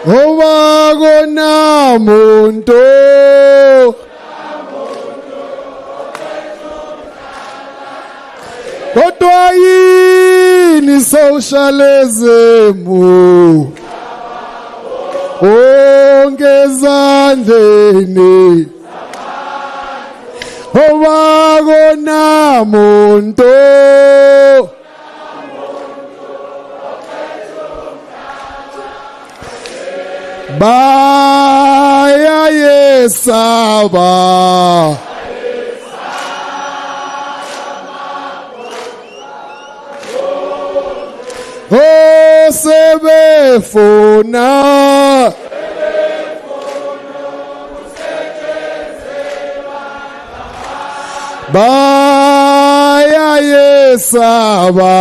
Owakona muntu kodwa yini socialism ongezandleni owakona muntu bayayesaba sebefuna bayayesaba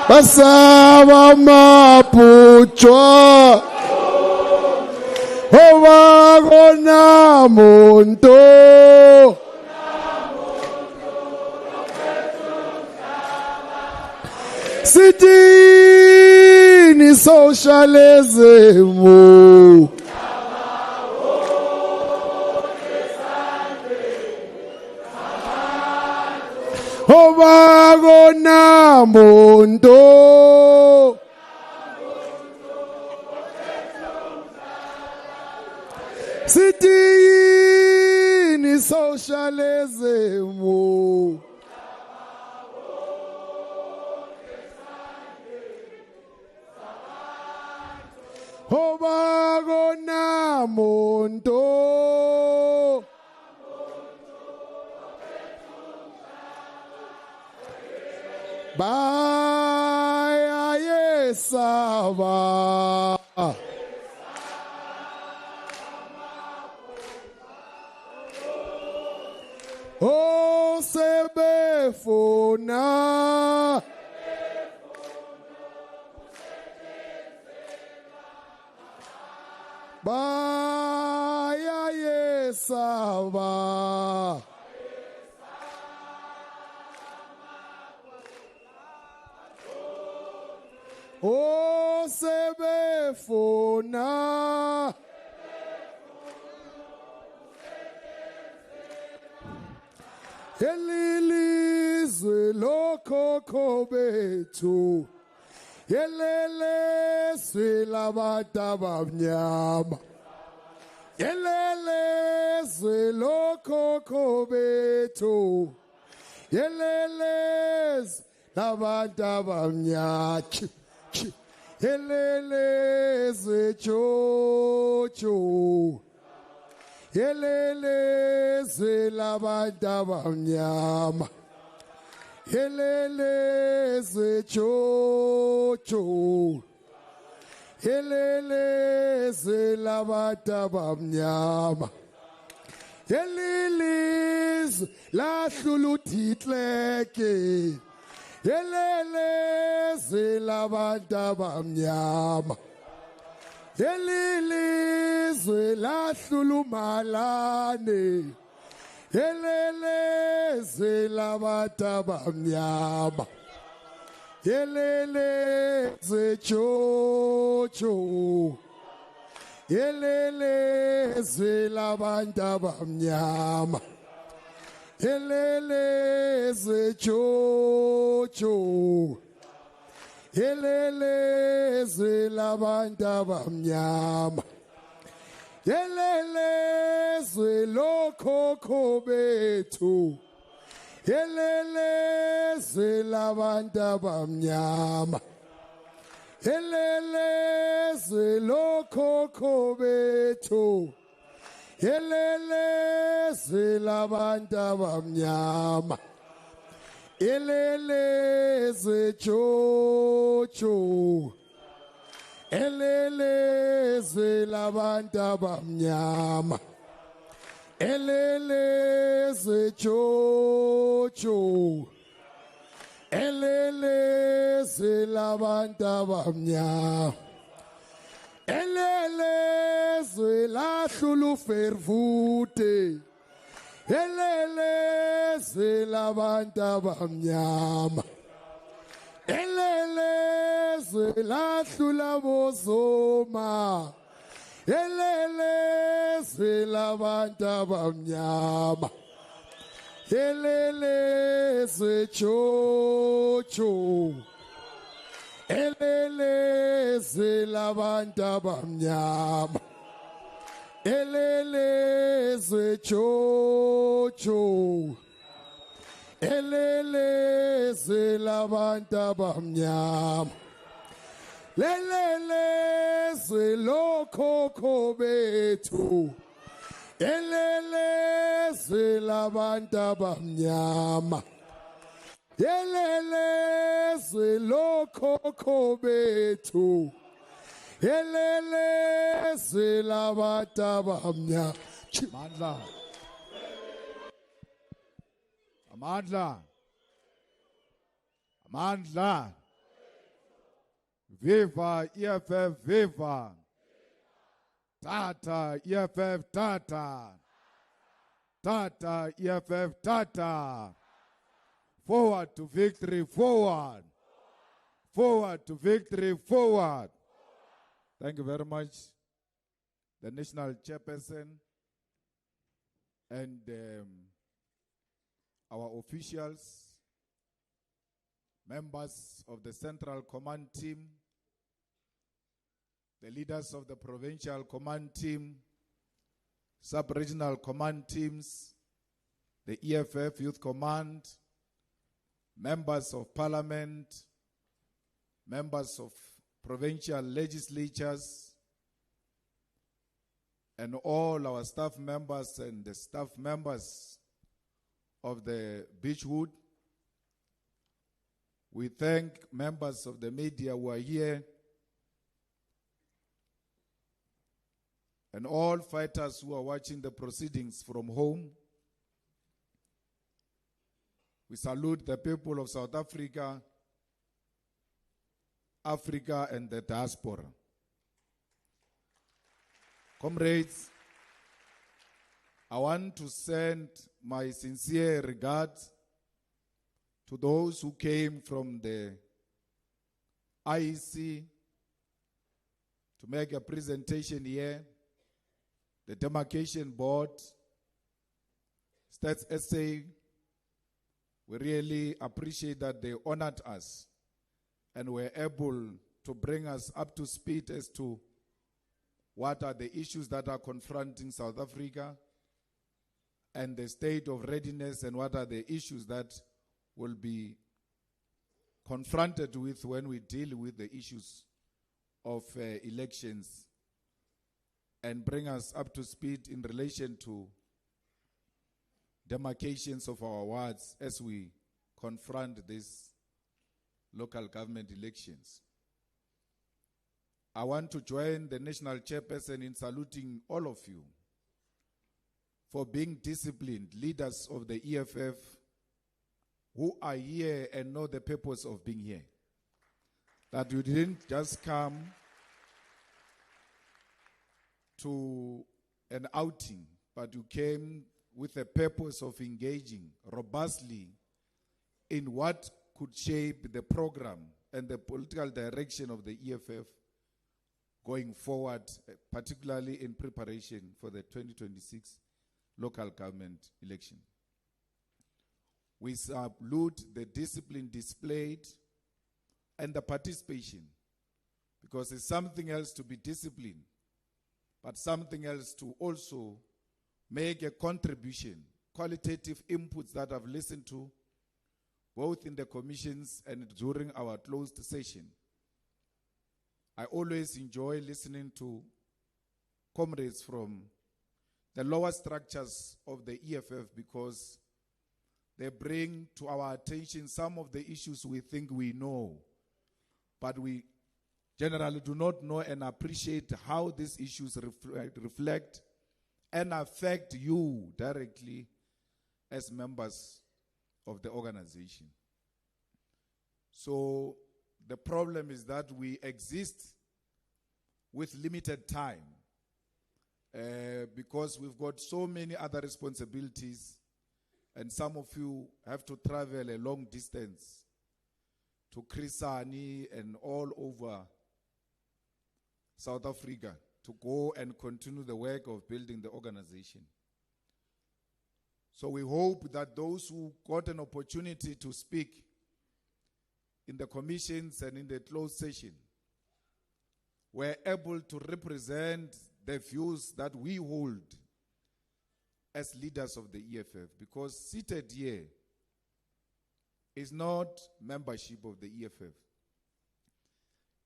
basaba mapuchwa owakona muntu sithini socialism owakona muntu sithini socialism owakona muntu bayayesaba sebefuna bayayesaba sebefuna elilizwe lokhokho bethu yelelizwe labantu abamnyama yelelizwe lokhokho bethu yelelizwe labantu abamnyama yelelizwe chocho yelelizwe labantu abamnyama yelelizwe chocho yelelizwe labantu abamnyama yelelizwe lahlula uDitleke yelelizwe labantu abamnyama yelelizwe lahlula uMalane yelelizwe labantu abamnyama yelelizwe chocho yelelizwe labantu abamnyama yelelizwe chocho yelelizwe labantu abamnyama yelelizwe lokhokho bethu yelelizwe labantu abamnyama yelelizwe lokhokho bethu yelelizwe labantu abamnyama yelelizwe chocho yelelizwe labantu abamnyama yelelizwe chocho yelelizwe labantu abamnyama yelelizwe lahlula uFervute yelelizwe labantu abamnyama yelelizwe ezwe lahlula bozoma elelezwe labantu abamnyama elelezwe chocho elelezwe labantu abamnyama elelezwe chocho elelezwe labantu abamnyama lelelezwe lokhokho bethu elelezwe labantu abamnyama elelezwe lokhokho bethu elelezwe labantu abamnyama. Amandla. Amandla. Amandla. Viva EFF, viva. Tata, EFF, tata. Tata, EFF, tata. Forward to victory, forward. Forward to victory, forward. Thank you very much, the National Chairperson and our officials, members of the Central Command Team, the leaders of the Provincial Command Team, Sub-Regional Command Teams, the EFF Youth Command, members of Parliament, members of provincial legislatures, and all our staff members and the staff members of the Beechwood. We thank members of the media who are here and all fighters who are watching the proceedings from home. We salute the people of South Africa, Africa and the diaspora. Comrades, I want to send my sincere regards to those who came from the IEC to make a presentation here, the Demarcation Board, Stats SA. We really appreciate that they honored us and were able to bring us up to speed as to what are the issues that are confronting South Africa and the state of readiness, and what are the issues that will be confronted with when we deal with the issues of elections, and bring us up to speed in relation to demarcations of our wards as we confront these local government elections. I want to join the National Chairperson in saluting all of you for being disciplined leaders of the EFF who are here and know the purpose of being here. That you didn't just come to an outing, but you came with a purpose of engaging robustly in what could shape the program and the political direction of the EFF going forward, particularly in preparation for the 2026 local government election. We salute the discipline displayed and the participation, because it's something else to be disciplined, but something else to also make a contribution, qualitative inputs that I've listened to, both in the commissions and during our closed session. I always enjoy listening to comrades from the lower structures of the EFF, because they bring to our attention some of the issues we think we know, but we generally do not know and appreciate how these issues reflect and affect you directly as members of the organization. So the problem is that we exist with limited time because we've got so many other responsibilities, and some of you have to travel a long distance to Chris Hani and all over South Africa to go and continue the work of building the organization. So we hope that those who got an opportunity to speak in the commissions and in the closed session were able to represent the views that we hold as leaders of the EFF, because seated here is not membership of the EFF.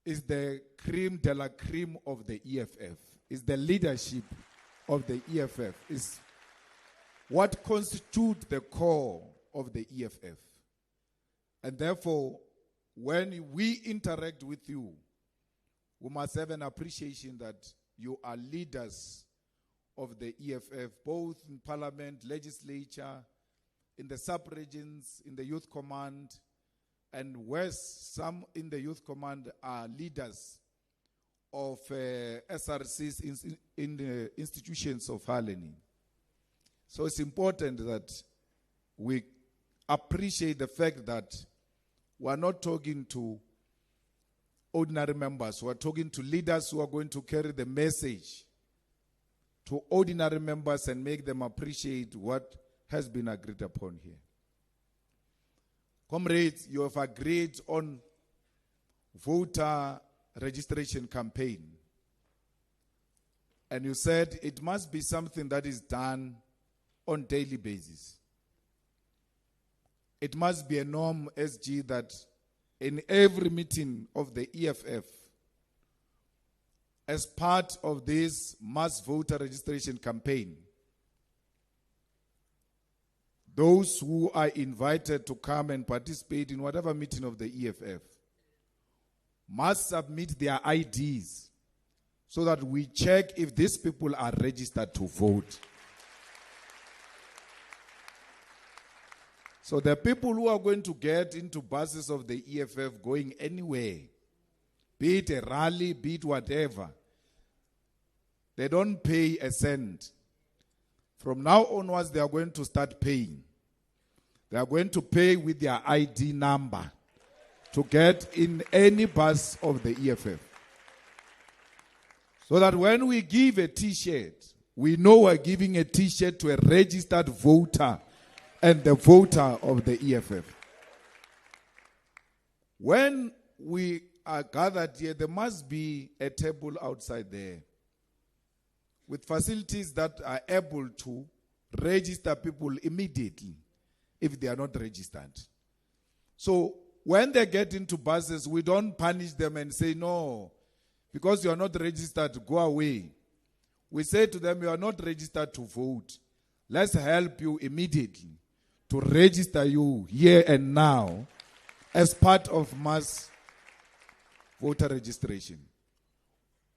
It's the creme de la creme of the EFF. It's the leadership of the EFF. It's what constitutes the core of the EFF. And therefore, when we interact with you, we must have an appreciation that you are leaders of the EFF, both in parliament, legislature, in the sub-regions, in the youth command, and west, some in the youth command are leaders of SRCs in the institutions of Harleni. So it's important that we appreciate the fact that we are not talking to ordinary members. We are talking to leaders who are going to carry the message to ordinary members and make them appreciate what has been agreed upon here. Comrades, you have agreed on voter registration campaign. And you said it must be something that is done on daily basis. It must be a norm, SG, that in every meeting of the EFF, as part of this mass voter registration campaign, those who are invited to come and participate in whatever meeting of the EFF must submit their IDs so that we check if these people are registered to vote. So the people who are going to get into buses of the EFF going anywhere, be it a rally, be it whatever, they don't pay a cent. From now onwards, they are going to start paying. They are going to pay with their ID number to get in any bus of the EFF. So that when we give a T-shirt, we know we're giving a T-shirt to a registered voter and the voter of the EFF. When we are gathered here, there must be a table outside there with facilities that are able to register people immediately if they are not registered. So when they get into buses, we don't punish them and say, no, because you are not registered, go away. We say to them, you are not registered to vote. Let's help you immediately to register you here and now as part of mass voter registration.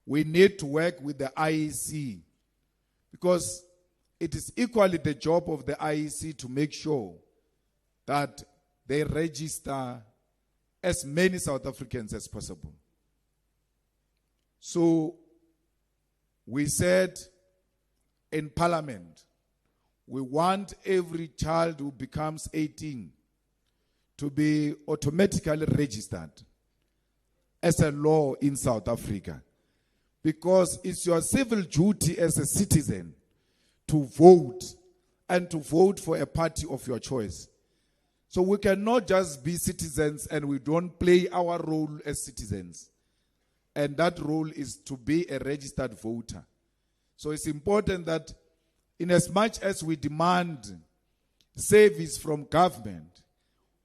We need to work with the IEC because it is equally the job of the IEC to make sure that they register as many South Africans as possible. So we said in Parliament, we want every child who becomes 18 to be automatically registered as a law in South Africa. Because it's your civil duty as a citizen to vote and to vote for a party of your choice. So we cannot just be citizens and we don't play our role as citizens. And that role is to be a registered voter. So it's important that in as much as we demand service from government,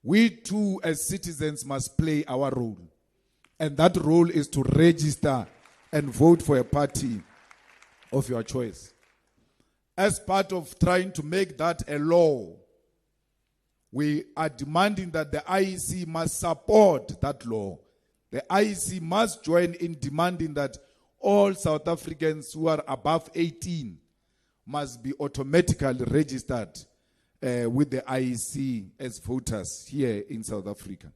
we too as citizens must play our role. And that role is to register and vote for a party of your choice. As part of trying to make that a law, we are demanding that the IEC must support that law. The IEC must join in demanding that all South Africans who are above 18 must be automatically registered with the IEC as voters here in South Africa.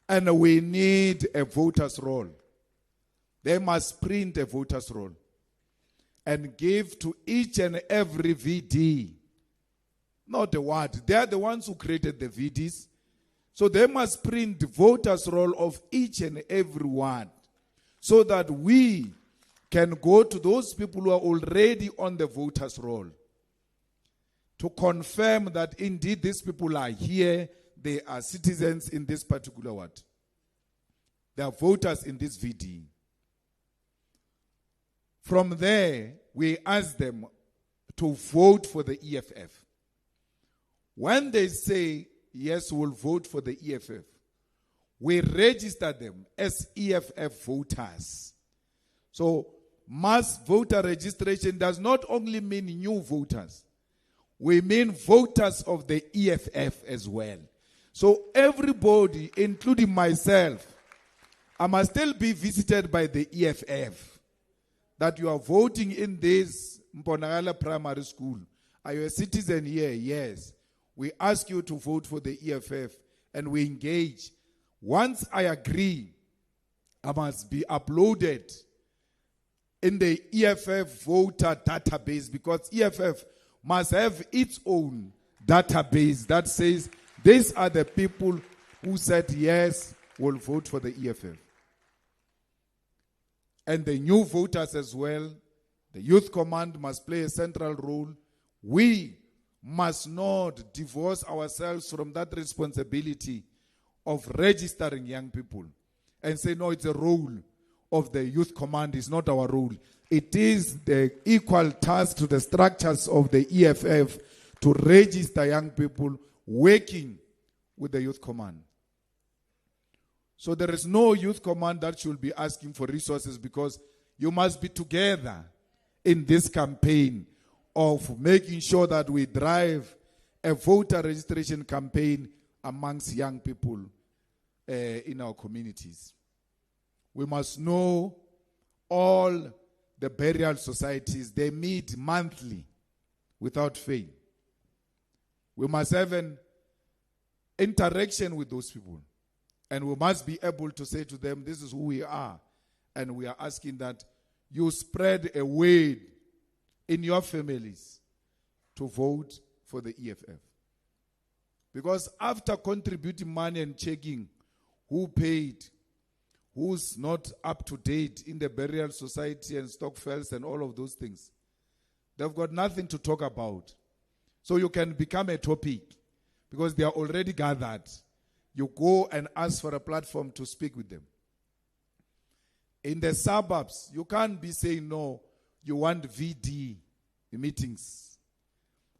And we need a voter's roll. They must print a voter's roll and give to each and every VD, not the ward. They are the ones who created the VDs. So they must print the voters' roll of each and every one so that we can go to those people who are already on the voters' roll to confirm that indeed these people are here, they are citizens in this particular what? They are voters in this VD. From there, we ask them to vote for the EFF. When they say, yes, we'll vote for the EFF, we register them as EFF voters. So, mass voter registration does not only mean new voters. We mean voters of the EFF as well. So, everybody, including myself, I must still be visited by the EFF. That you are voting in this Mponagala Primary School. Are you a citizen here? Yes. We ask you to vote for the EFF and we engage. Once I agree, I must be uploaded in the EFF voter database because EFF must have its own database that says these are the people who said yes, will vote for the EFF. And the new voters as well, the Youth Command must play a central role. We must not divorce ourselves from that responsibility of registering young people and say, no, it's a role of the Youth Command. It's not our role. It is the equal task to the structures of the EFF to register young people working with the Youth Command. So there is no Youth Command that should be asking for resources because you must be together in this campaign of making sure that we drive a voter registration campaign amongst young people in our communities. We must know all the burial societies, they meet monthly without fail. We must have an interaction with those people. And we must be able to say to them, this is who we are. And we are asking that you spread a word in your families to vote for the EFF. Because after contributing money and checking who paid, who's not up to date in the burial society and Stockfells and all of those things, they've got nothing to talk about. So you can become a topic because they are already gathered. You go and ask for a platform to speak with them. In the suburbs, you can't be saying, no, you want VD meetings.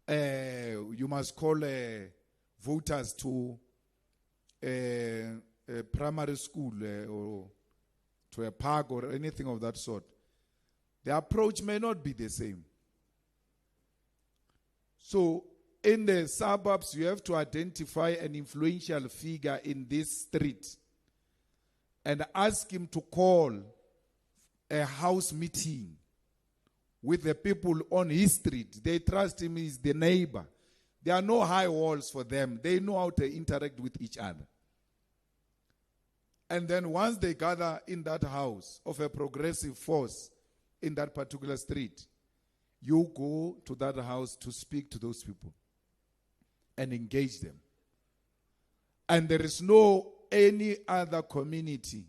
You must call voters to a primary school or to a park or anything of that sort. The approach may not be the same. So, in the suburbs, you have to identify an influential figure in this street and ask him to call a house meeting with the people on his street. They trust him, he's the neighbor. There are no high walls for them. They know how to interact with each other. And then once they gather in that house of a progressive force in that particular street, you go to that house to speak to those people and engage them. And there is no any other community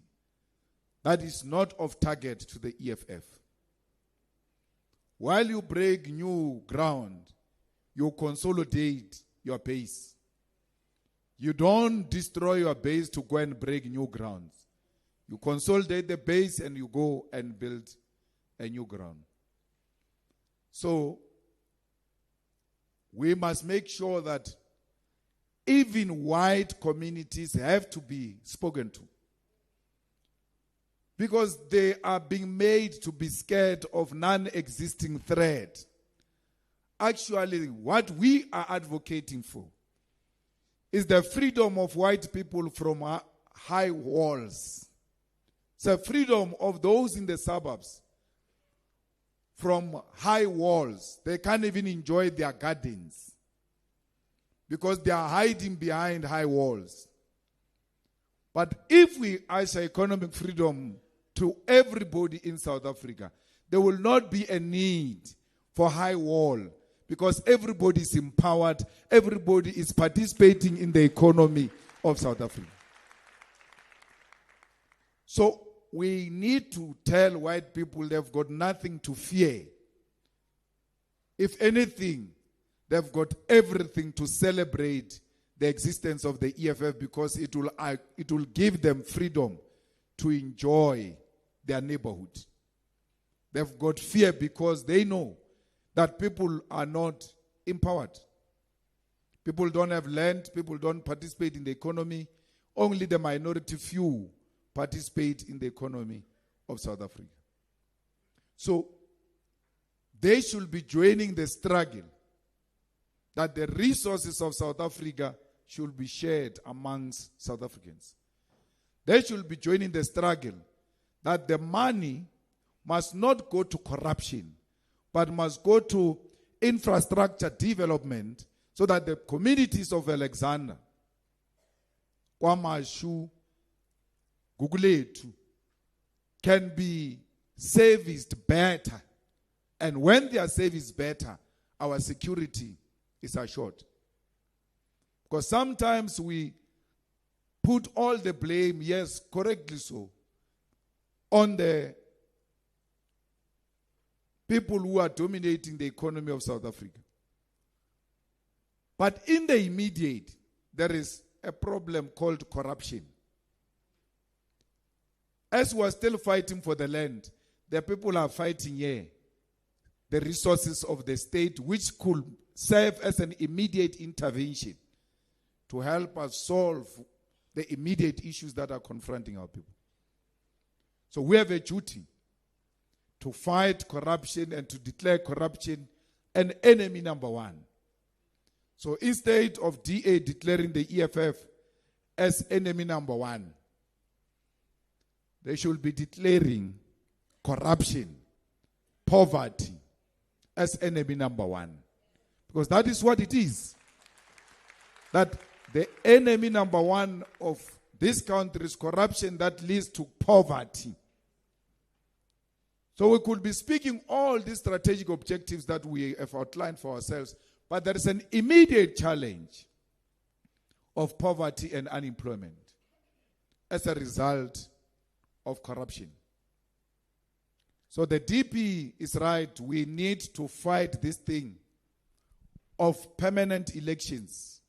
that is not of target to the EFF. While you break new ground, you consolidate your base. You don't destroy your base to go and break new grounds. You consolidate the base and you go and build a new ground. So, we must make sure that even white communities have to be spoken to. Because they are being made to be scared of non-existing threat. Actually, what we are advocating for is the freedom of white people from high walls. It's the freedom of those in the suburbs from high walls. They can't even enjoy their gardens because they are hiding behind high walls. But if we usher economic freedom to everybody in South Africa, there will not be a need for high wall because everybody is empowered, everybody is participating in the economy of South Africa. So we need to tell white people they've got nothing to fear. If anything, they've got everything to celebrate the existence of the EFF, because it will give them freedom to enjoy their neighborhood. They've got fear because they know that people are not empowered. People don't have land, people don't participate in the economy. Only the minority few participate in the economy of South Africa. So they should be joining the struggle that the resources of South Africa should be shared amongst South Africans. They should be joining the struggle that the money must not go to corruption, but must go to infrastructure development, so that the communities of Alexander, KwaMashu, Gugulethu, can be serviced better. And when they are serviced better, our security is assured. Because sometimes we put all the blame, yes, correctly so, on the people who are dominating the economy of South Africa. But in the immediate, there is a problem called corruption. As we are still fighting for the land, the people are fighting here the resources of the state, which could serve as an immediate intervention to help us solve the immediate issues that are confronting our people. So we have a duty to fight corruption and to declare corruption an enemy number one. So instead of DA declaring the EFF as enemy number one, they should be declaring corruption, poverty as enemy number one. Because that is what it is. That the enemy number one of this country is corruption that leads to poverty. So we could be speaking all these strategic objectives that we have outlined for ourselves, but there is an immediate challenge of poverty and unemployment as a result of corruption. So the DP is right. We need to fight this thing of permanent elections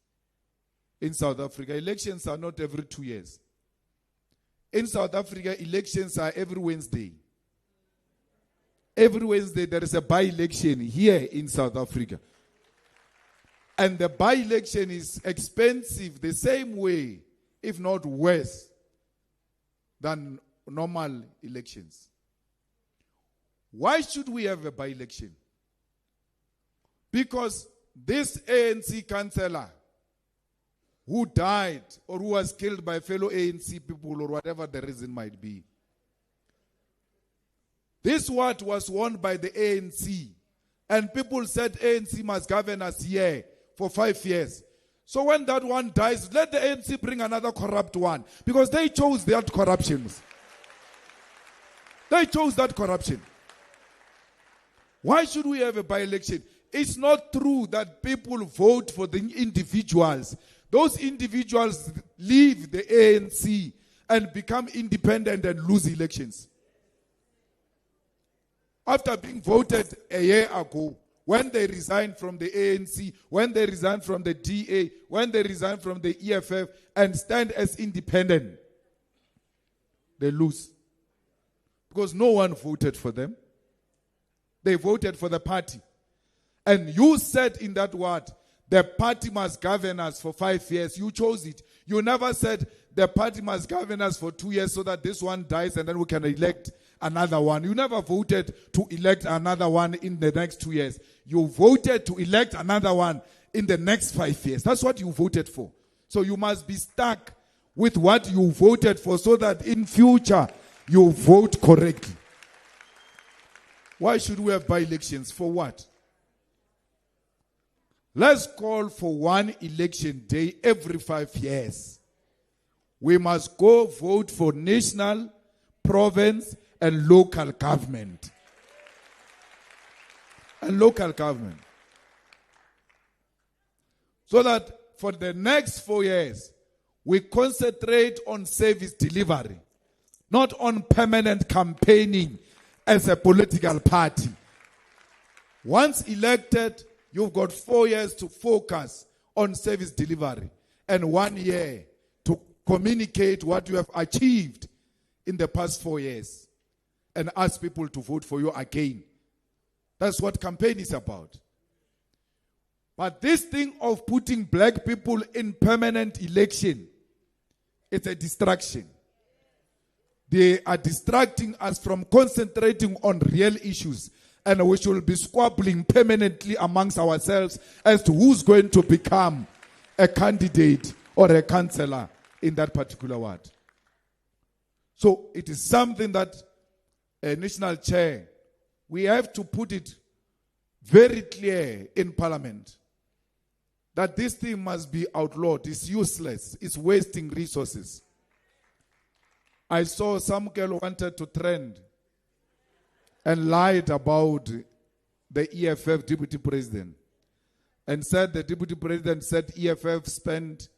in South Africa. Elections are not every 2 years. In South Africa, elections are every Wednesday. Every Wednesday there is a by-election here in South Africa. And the by-election is expensive the same way, if not worse, than normal elections. Why should we have a by-election? Because this ANC councillor who died or who was killed by fellow ANC people or whatever the reason might be, this word was won by the ANC. And people said ANC must govern us here for 5 years. So when that one dies, let the ANC bring another corrupt one. Because they chose that corruption. They chose that corruption. Why should we have a by-election? It's not true that people vote for the individuals. Those individuals leave the ANC and become independent and lose elections. After being voted a year ago, when they resigned from the ANC, when they resigned from the DA, when they resigned from the EFF and stand as independent, they lose. Because no one voted for them. They voted for the party. And you said in that word, the party must govern us for 5 years. You chose it. You never said the party must govern us for 2 years so that this one dies and then we can elect another one. You never voted to elect another one in the next 2 years. You voted to elect another one in the next 5 years. That's what you voted for. So you must be stuck with what you voted for so that in future you vote correctly. Why should we have by-elections? For what? Let's call for one election day every 5 years. We must go vote for national, province, and local government. And local government. So that for the next 4 years, we concentrate on service delivery, not on permanent campaigning as a political party. Once elected, you've got 4 years to focus on service delivery and 1 year to communicate what you have achieved in the past 4 years and ask people to vote for you again. That's what campaign is about. But this thing of putting black people in permanent election, it's a distraction. They are distracting us from concentrating on real issues, and we should be squabbling permanently amongst ourselves as to who's going to become a candidate or a councillor in that particular ward. So it is something that a national chair, we have to put it very clear in Parliament that this thing must be outlawed. It's useless. It's wasting resources. I saw some girl wanted to trend and lied about the EFF deputy president and said the deputy president said EFF spent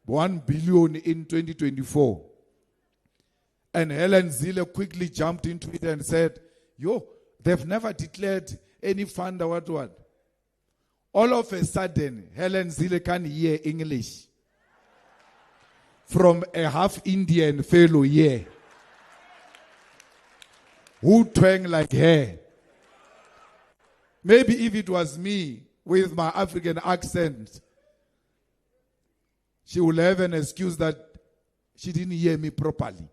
1 billion in 2024. And Helen Zille quickly jumped into it and said, they've never declared any fund or what. All of a sudden, Helen Zille can hear English from a half Indian fellow here who twang like her. Maybe if it was me with my African accent, she will have an excuse that she didn't hear me properly.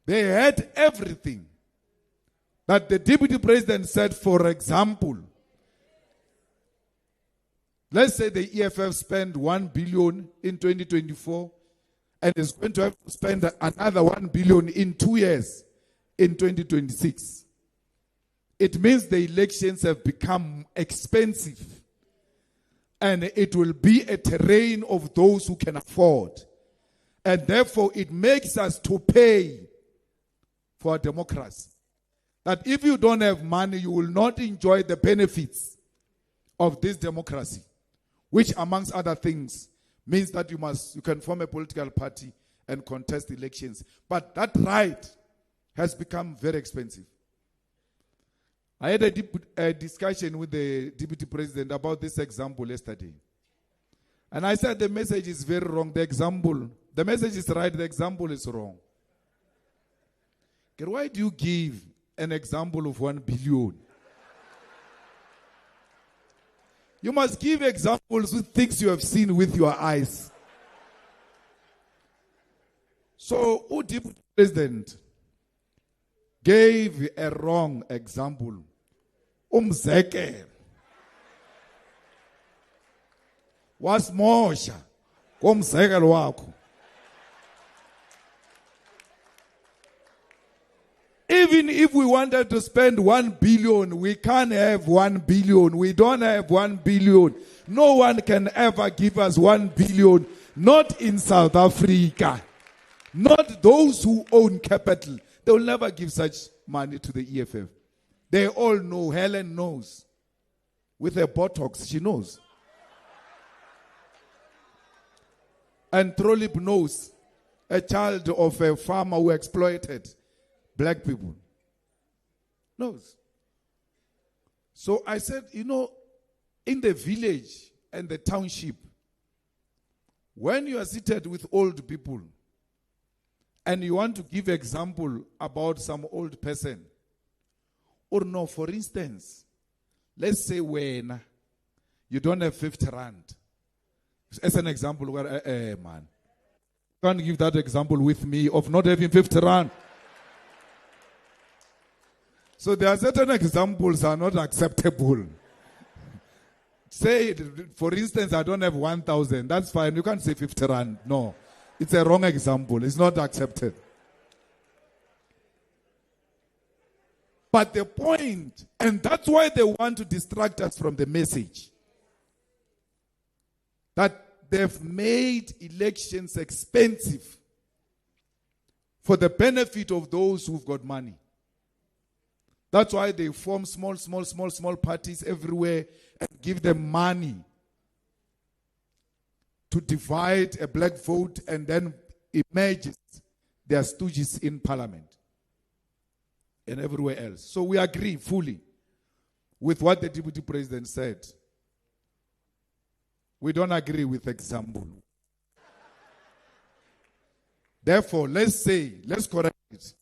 They had everything that the deputy president said. For example, let's say the EFF spent 1 billion in 2024 and is going to have to spend another 1 billion in 2 years in 2026. It means the elections have become expensive and it will be a terrain of those who can afford. And therefore it makes us to pay for democracy. That if you don't have money, you will not enjoy the benefits of this democracy, which amongst other things means that you can form a political party and contest elections. But that right has become very expensive. I had a discussion with the deputy president about this example yesterday. And I said the message is very wrong. The message is right, the example is wrong. Why do you give an example of 1 billion? You must give examples with things you have seen with your eyes. So, the deputy president gave a wrong example. Umzekelo wasimosha komzekelo wakho. Even if we wanted to spend 1 billion, we can't have 1 billion. We don't have 1 billion. No one can ever give us 1 billion. Not in South Africa. Not those who own capital. They will never give such money to the EFF. They all know. Helen knows. With her Botox, she knows. And Trolip knows. A child of a farmer who exploited black people. Knows. So I said, in the village and the township, when you are seated with old people and you want to give example about some old person, or no, for instance, let's say when you don't have 50 rand. As an example, man, can't give that example with me of not having 50 rand. So there are certain examples that are not acceptable. Say, for instance, I don't have 1,000. That's fine. You can't say 50 rand. No. It's a wrong example. It's not accepted. But the point, and that's why they want to distract us from the message, that they've made elections expensive for the benefit of those who've got money. That's why they form small parties everywhere and give them money to divide a black vote and then emerges their stooges in parliament and everywhere else. So we agree fully with what the Deputy President said. We don't agree with example. Therefore, let's correct it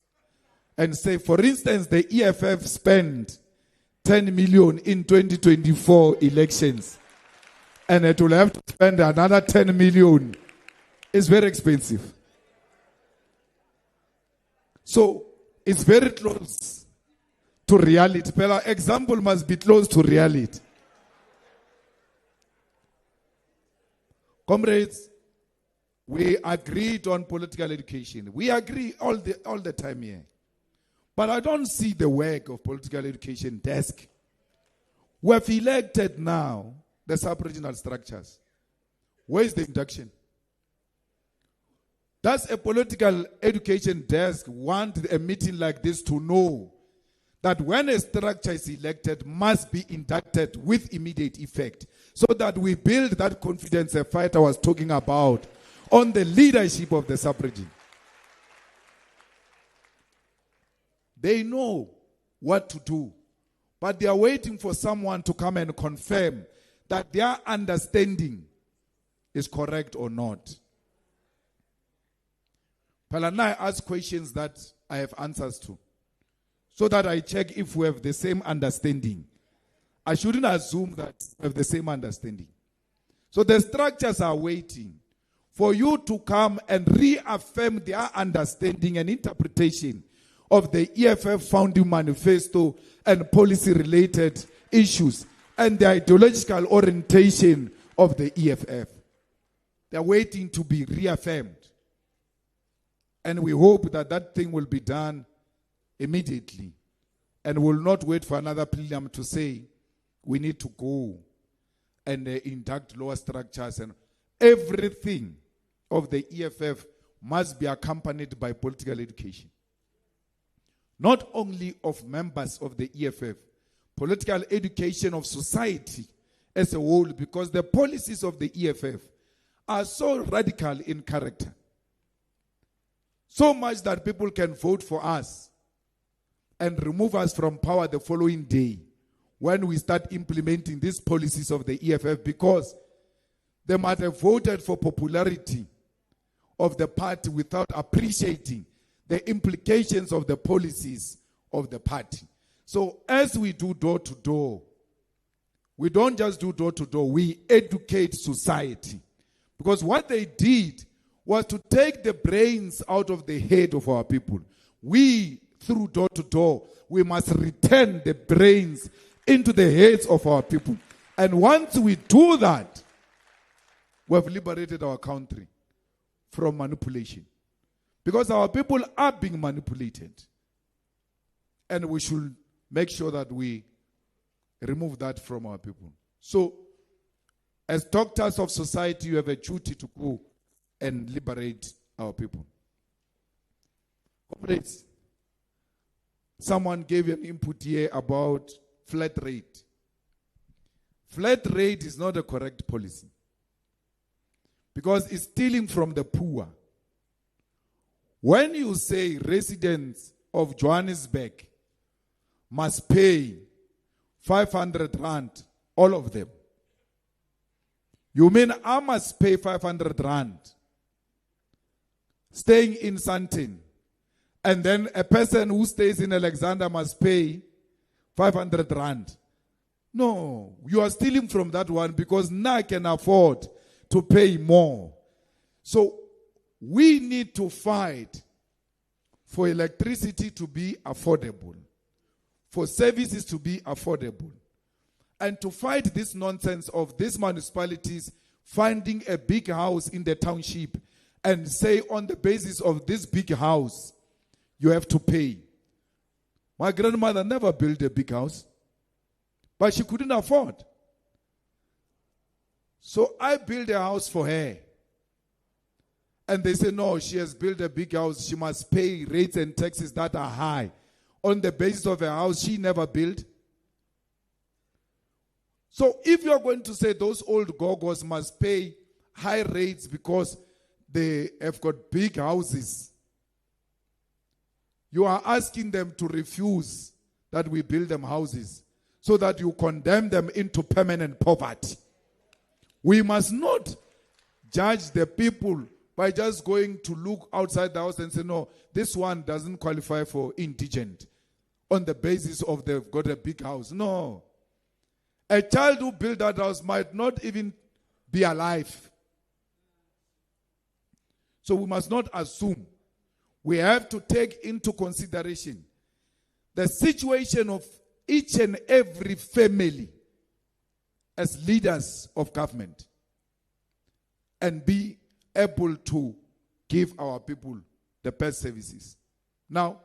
and say, for instance, the EFF spent 10 million in 2024 elections, and it will have to spend another 10 million. It's very expensive. So it's very close to reality. But example must be close to reality. Comrades, we agreed on political education. We agree all the time here. But I don't see the work of political education desk. We have elected now the sub-regional structures. Where is the induction? Does a political education desk want a meeting like this to know that when a structure is elected, must be inducted with immediate effect, so that we build that confidence a fighter was talking about on the leadership of the sub-region? They know what to do, but they are waiting for someone to come and confirm that their understanding is correct or not. Palana, I ask questions that I have answers to, so that I check if we have the same understanding. I shouldn't assume that we have the same understanding. So the structures are waiting for you to come and reaffirm their understanding and interpretation of the EFF founding manifesto and policy-related issues and the ideological orientation of the EFF. They're waiting to be reaffirmed. And we hope that that thing will be done immediately, and will not wait for another plenum to say we need to go and induct lower structures, and everything of the EFF must be accompanied by political education. Not only of members of the EFF, political education of society as a whole, because the policies of the EFF are so radical in character. So much that people can vote for us and remove us from power the following day when we start implementing these policies of the EFF, because they might have voted for popularity of the party without appreciating the implications of the policies of the party. So as we do door to door, we don't just do door to door, we educate society. Because what they did was to take the brains out of the head of our people. We, through door to door, we must return the brains into the heads of our people. And once we do that, we have liberated our country from manipulation. Because our people are being manipulated. And we should make sure that we remove that from our people. So, as doctors of society, you have a duty to go and liberate our people. Comrades, someone gave an input here about flat rate. Flat rate is not a correct policy, because it's stealing from the poor. When you say residents of Johannesburg must pay 500 rand, all of them, you mean I must pay 500 rand staying in Sandton, and then a person who stays in Alexander must pay 500 rand? No, you are stealing from that one, because now I can afford to pay more. So we need to fight for electricity to be affordable, for services to be affordable, and to fight this nonsense of these municipalities finding a big house in the township and say on the basis of this big house, you have to pay. My grandmother never built a big house, but she couldn't afford. So I built a house for her. And they say, no, she has built a big house. She must pay rates and taxes that are high on the basis of a house she never built. So if you're going to say those old gogos must pay high rates because they have got big houses. You are asking them to refuse that we build them houses so that you condemn them into permanent poverty. We must not judge the people by just going to look outside the house and say, no, this one doesn't qualify for indigent on the basis of they've got a big house. No. A child who built that house might not even be alive. So we must not assume. We have to take into consideration the situation of each and every family as leaders of government and be able to give our people the best services. Now,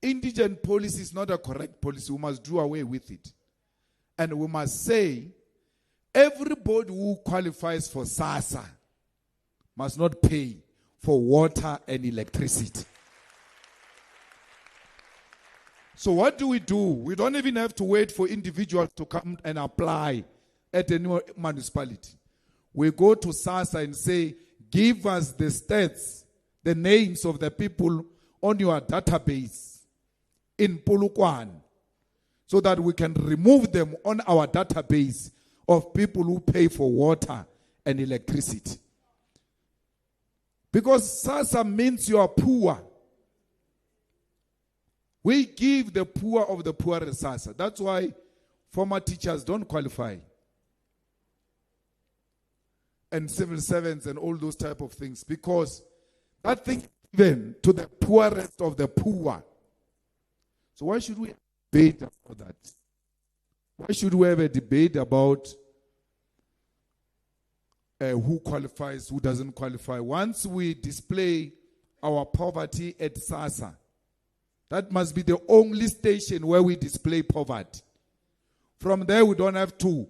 indigent policy is not a correct policy. We must do away with it. And we must say, everybody who qualifies for SASSA must not pay for water and electricity. So what do? We don't even have to wait for individuals to come and apply at a new municipality. We go to SASSA and say, give us the stats, the names of the people on your database in Polokwane, so that we can remove them on our database of people who pay for water and electricity. Because SASSA means you are poor. We give the poor of the poor SASSA. That's why former teachers don't qualify. And civil servants and all those type of things. Because that thing is given to the poorest of the poor. So why should we debate about that? Why should we have a debate about who qualifies, who doesn't qualify? Once we display our poverty at SASSA, that must be the only station where we display poverty. From there, we don't have to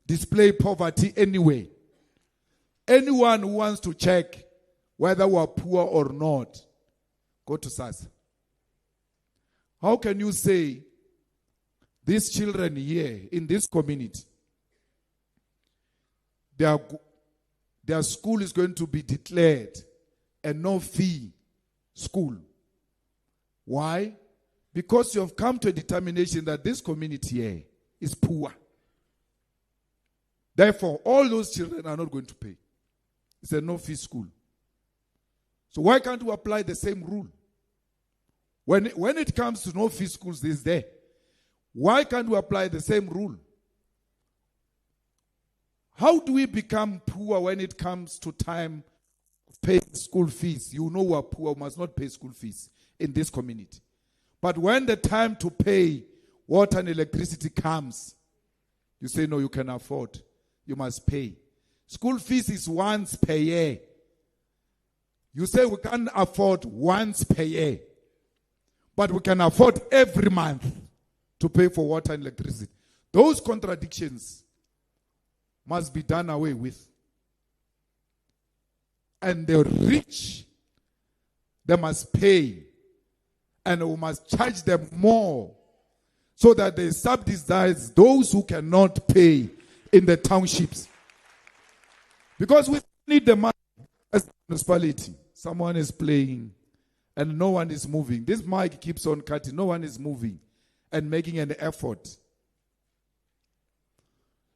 display poverty anyway. Anyone who wants to check whether we are poor or not, go to SASSA. How can you say these children here in this community, their school is going to be declared a no-fee school? Why? Because you have come to a determination that this community here is poor. Therefore, all those children are not going to pay. It's a no-fee school. So why can't we apply the same rule? When it comes to no-fee schools, this day, why can't we apply the same rule? How do we become poor when it comes to time of paying school fees? You know we are poor, we must not pay school fees in this community. But when the time to pay water and electricity comes, you say, no, you can afford. You must pay. School fees is once per year. You say we can't afford once per year. But we can afford every month to pay for water and electricity. Those contradictions must be done away with. And the rich, they must pay. And we must charge them more so that they subsidize those who cannot pay in the townships. Because we need the money as a municipality. Someone is playing and no one is moving. This mic keeps on cutting. No one is moving and making an effort.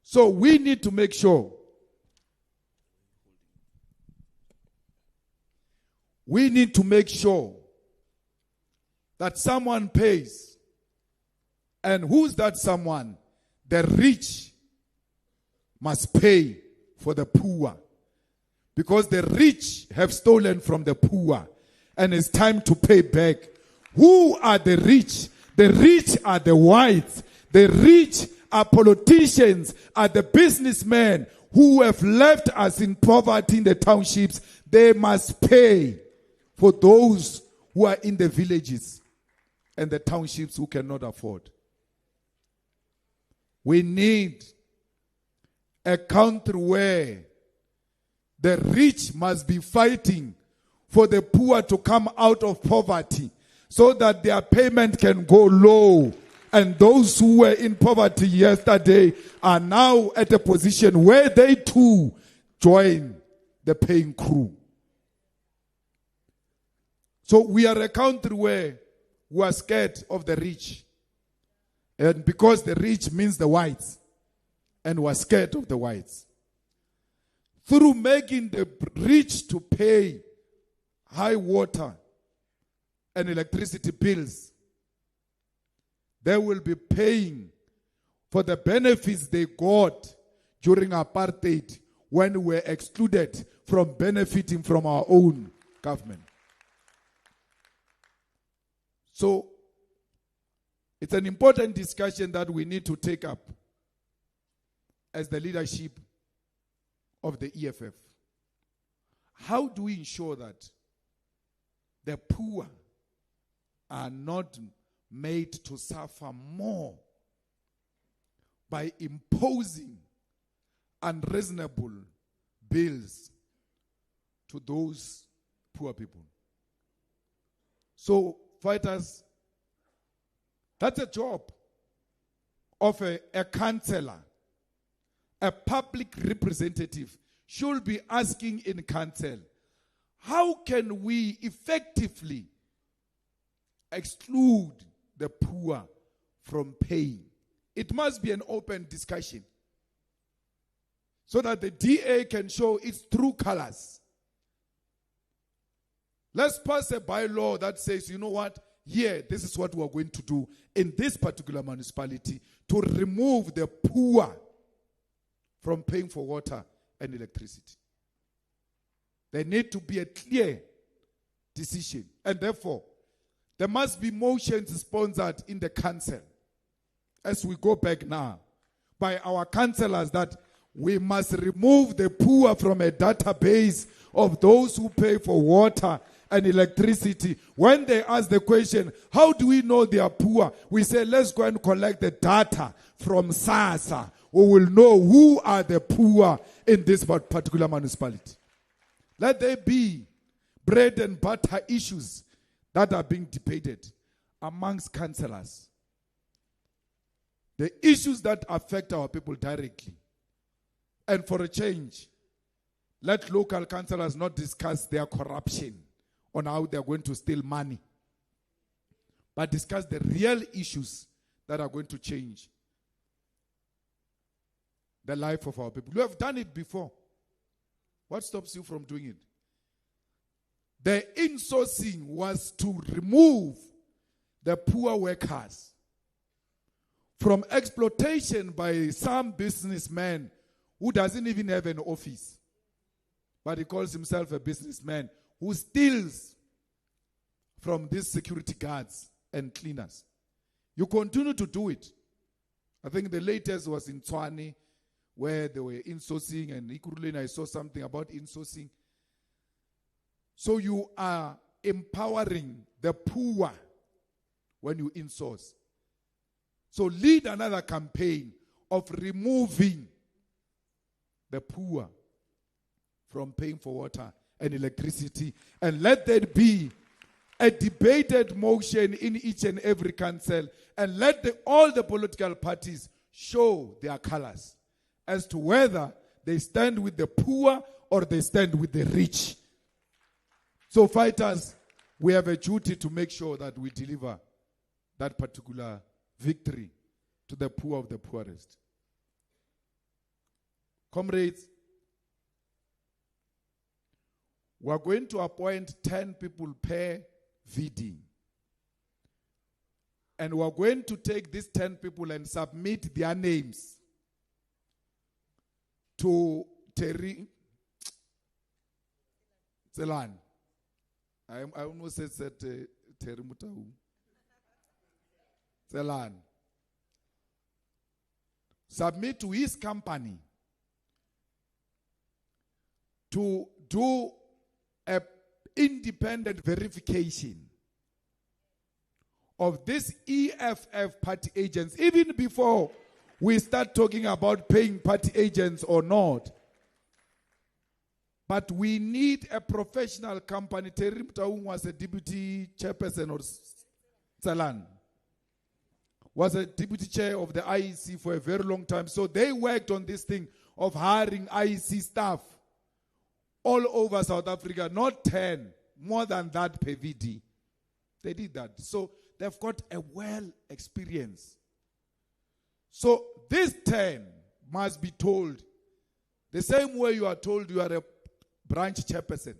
So we need to make sure that someone pays. And who's that someone? The rich must pay for the poor. Because the rich have stolen from the poor. And it's time to pay back. Who are the rich? The rich are the whites. The rich are politicians, are the businessmen who have left us in poverty in the townships. They must pay for those who are in the villages and the townships who cannot afford. We need a country where the rich must be fighting for the poor to come out of poverty so that their payment can go low. And those who were in poverty yesterday are now at a position where they too join the paying crew. So we are a country where we are scared of the rich. And because the rich means the whites, and we are scared of the whites. Through making the rich to pay high water and electricity bills, they will be paying for the benefits they got during apartheid when we were excluded from benefiting from our own government. So, it's an important discussion that we need to take up as the leadership of the EFF. How do we ensure that the poor are not made to suffer more by imposing unreasonable bills to those poor people? So, fighters, that's a job of a councillor. A public representative should be asking in council, how can we effectively exclude the poor from paying? It must be an open discussion so that the DA can show its true colors. Let's pass a bylaw that says, you know what, this is what we're going to do in this particular municipality to remove the poor from paying for water and electricity. There need to be a clear decision. And therefore, there must be motions sponsored in the council, as we go back now, by our councillors, that we must remove the poor from a database of those who pay for water and electricity. When they ask the question, how do we know they are poor? We say, let's go and collect the data from SASA. We will know who are the poor in this particular municipality. Let there be bread and butter issues that are being debated amongst councillors. The issues that affect our people directly. And for a change, let local councillors not discuss their corruption on how they are going to steal money, but discuss the real issues that are going to change the life of our people. You have done it before. What stops you from doing it? The insourcing was to remove the poor workers from exploitation by some businessman who doesn't even have an office, but he calls himself a businessman who steals from these security guards and cleaners. You continue to do it. I think the latest was in Tshwane, where they were insourcing, and Ikuruleni, I saw something about insourcing. So you are empowering the poor when you insource. So lead another campaign of removing the poor from paying for water and electricity, and let there be a debated motion in each and every council, and let all the political parties show their colors as to whether they stand with the poor or they stand with the rich. So fighters, we have a duty to make sure that we deliver that particular victory to the poor of the poorest. Comrades, we are going to appoint 10 people per VD. And we are going to take these 10 people and submit their names to Terry Tselan. I almost said Terry Mutau. Tselan. Submit to his company to do an independent verification of this EFF party agents, even before we start talking about paying party agents or not. But we need a professional company. Terry Mutaung was a deputy chairperson, or Tsalan was a deputy chair of the IEC for a very long time. So they worked on this thing of hiring IEC staff all over South Africa, not 10, more than that per VD. They did that. So they've got a well experience. So this 10 must be told the same way you are told you are a branch chairperson.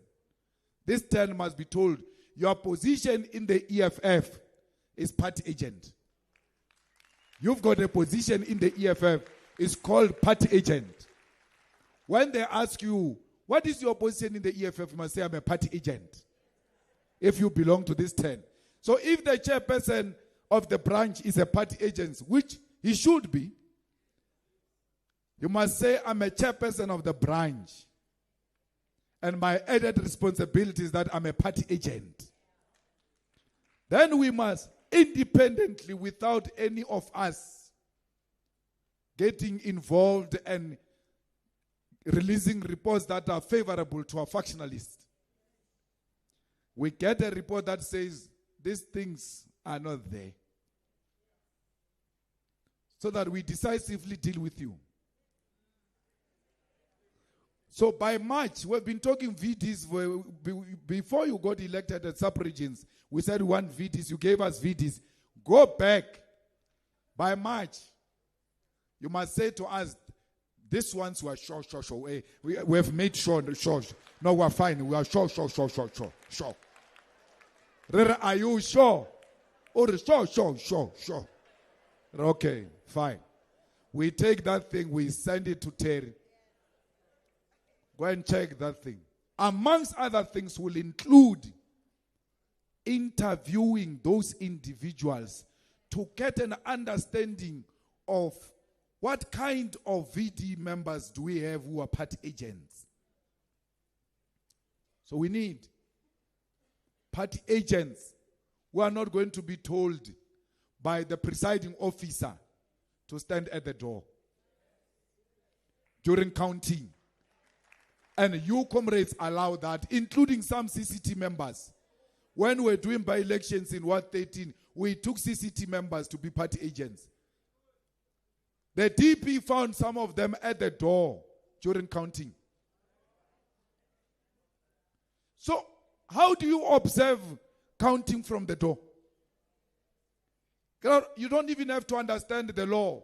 This 10 must be told your position in the EFF is party agent. You've got a position in the EFF. It's called party agent. When they ask you, what is your position in the EFF? You must say, I'm a party agent. If you belong to this 10. So if the chairperson of the branch is a party agent, which he should be, you must say, I'm a chairperson of the branch. And my added responsibility is that I'm a party agent. Then we must, independently, without any of us getting involved and releasing reports that are favorable to our factionalists, we get a report that says these things are not there, so that we decisively deal with you. So by March, we've been talking VDs. Before you got elected at sub-regions, we said we want VDs. You gave us VDs. Go back. By March, you must say to us, these ones were sure. We have made sure. No, we're fine. We are sure. Are you sure? Or sure. Okay, fine. We take that thing, we send it to Terry. Go and check that thing. Amongst other things will include interviewing those individuals to get an understanding of what kind of VD members do we have who are party agents. So we need party agents who are not going to be told by the presiding officer to stand at the door during counting. And you, comrades, allow that, including some CCT members. When we're doing by-elections in Ward 13, we took CCT members to be party agents. The DP found some of them at the door during counting. So, how do you observe counting from the door? You don't even have to understand the law.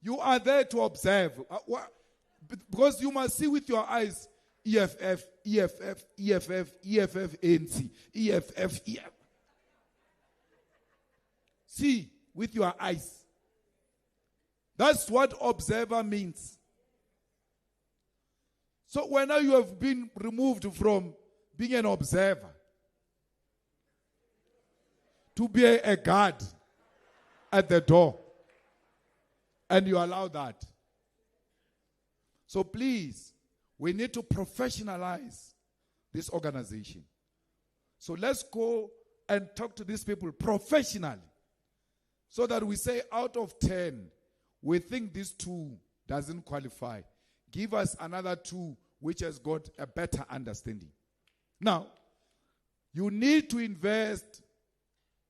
You are there to observe. Because you must see with your eyes, EFF, ANC, EFF. See with your eyes. That's what observer means. So when you have been removed from being an observer to be a guard at the door, and you allow that. So please, we need to professionalize this organization. So let's go and talk to these people professionally, so that we say out of 10, we think this 2 doesn't qualify. Give us another 2 which has got a better understanding. Now, you need to invest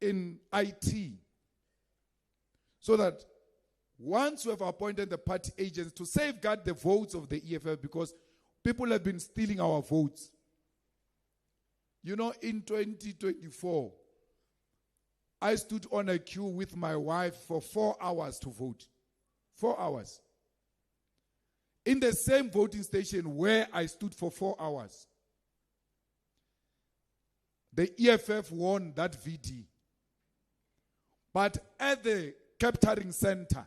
in IT so that once you have appointed the party agents to safeguard the votes of the EFF, because people have been stealing our votes. You know, in 2024, I stood on a queue with my wife for 4 hours to vote. 4 hours. In the same voting station where I stood for 4 hours. The EFF won that VD. But at the capturing center,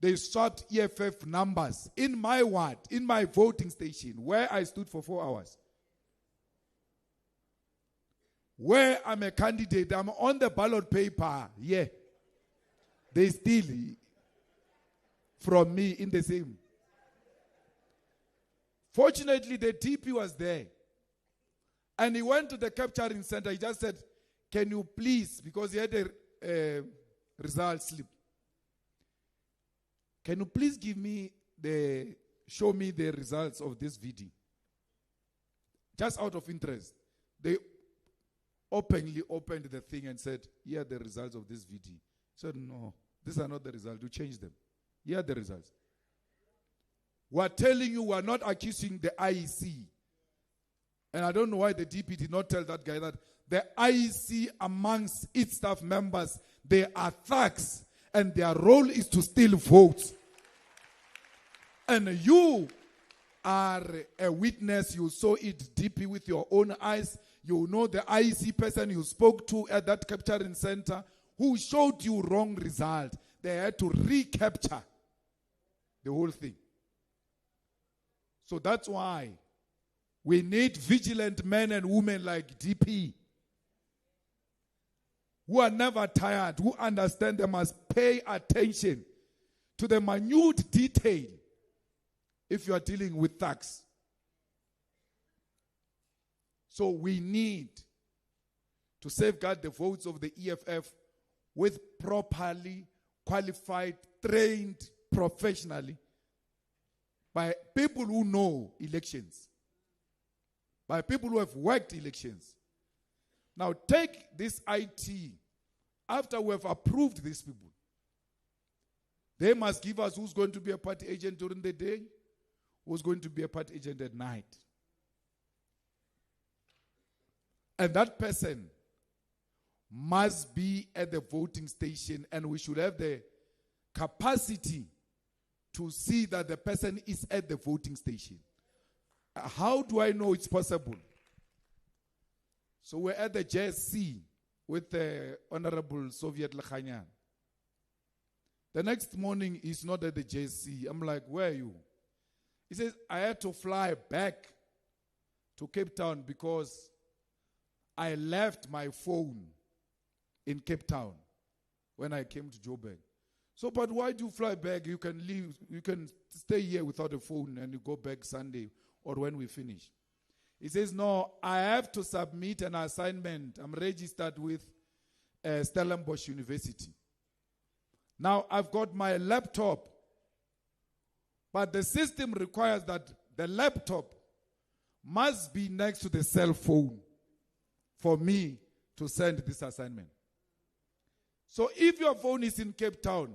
they swapped EFF numbers in my ward, in my voting station, where I stood for 4 hours. Where I'm a candidate, I'm on the ballot paper, yeah. They steal from me in the same. Fortunately, the TP was there. And he went to the capturing center. He just said, can you please, because he had a result slip. Can you please show me the results of this VD? Just out of interest. They openly opened the thing and said, here are the results of this VD. I said, no, these are not the results. You change them. Here are the results. We are telling you we are not accusing the IEC. And I don't know why the DP did not tell that guy that the IEC amongst its staff members, they are thugs and their role is to steal votes. And you are a witness. You saw it deeply with your own eyes. You know the IEC person you spoke to at that capturing center who showed you wrong result. They had to recapture the whole thing. So that's why we need vigilant men and women like DP who are never tired, who understand they must pay attention to the minute detail if you are dealing with thugs. So we need to safeguard the votes of the EFF with properly qualified, trained professionally by people who know elections, by people who have worked elections. Now take this IT, after we have approved these people, they must give us who's going to be a party agent during the day, who's going to be a party agent at night. And that person must be at the voting station, and we should have the capacity to see that the person is at the voting station. How do I know it's possible? So we're at the JSC with the Honorable Soviet Lekhanyan. The next morning, he's not at the JSC. I'm like, where are you? He says, I had to fly back to Cape Town because I left my phone in Cape Town when I came to Joburg. So, but why do you fly back? You can leave, you can stay here without a phone and you go back Sunday or when we finish. He says, no, I have to submit an assignment. I'm registered with Stellenbosch University. Now, I've got my laptop, but the system requires that the laptop must be next to the cell phone for me to send this assignment. So if your phone is in Cape Town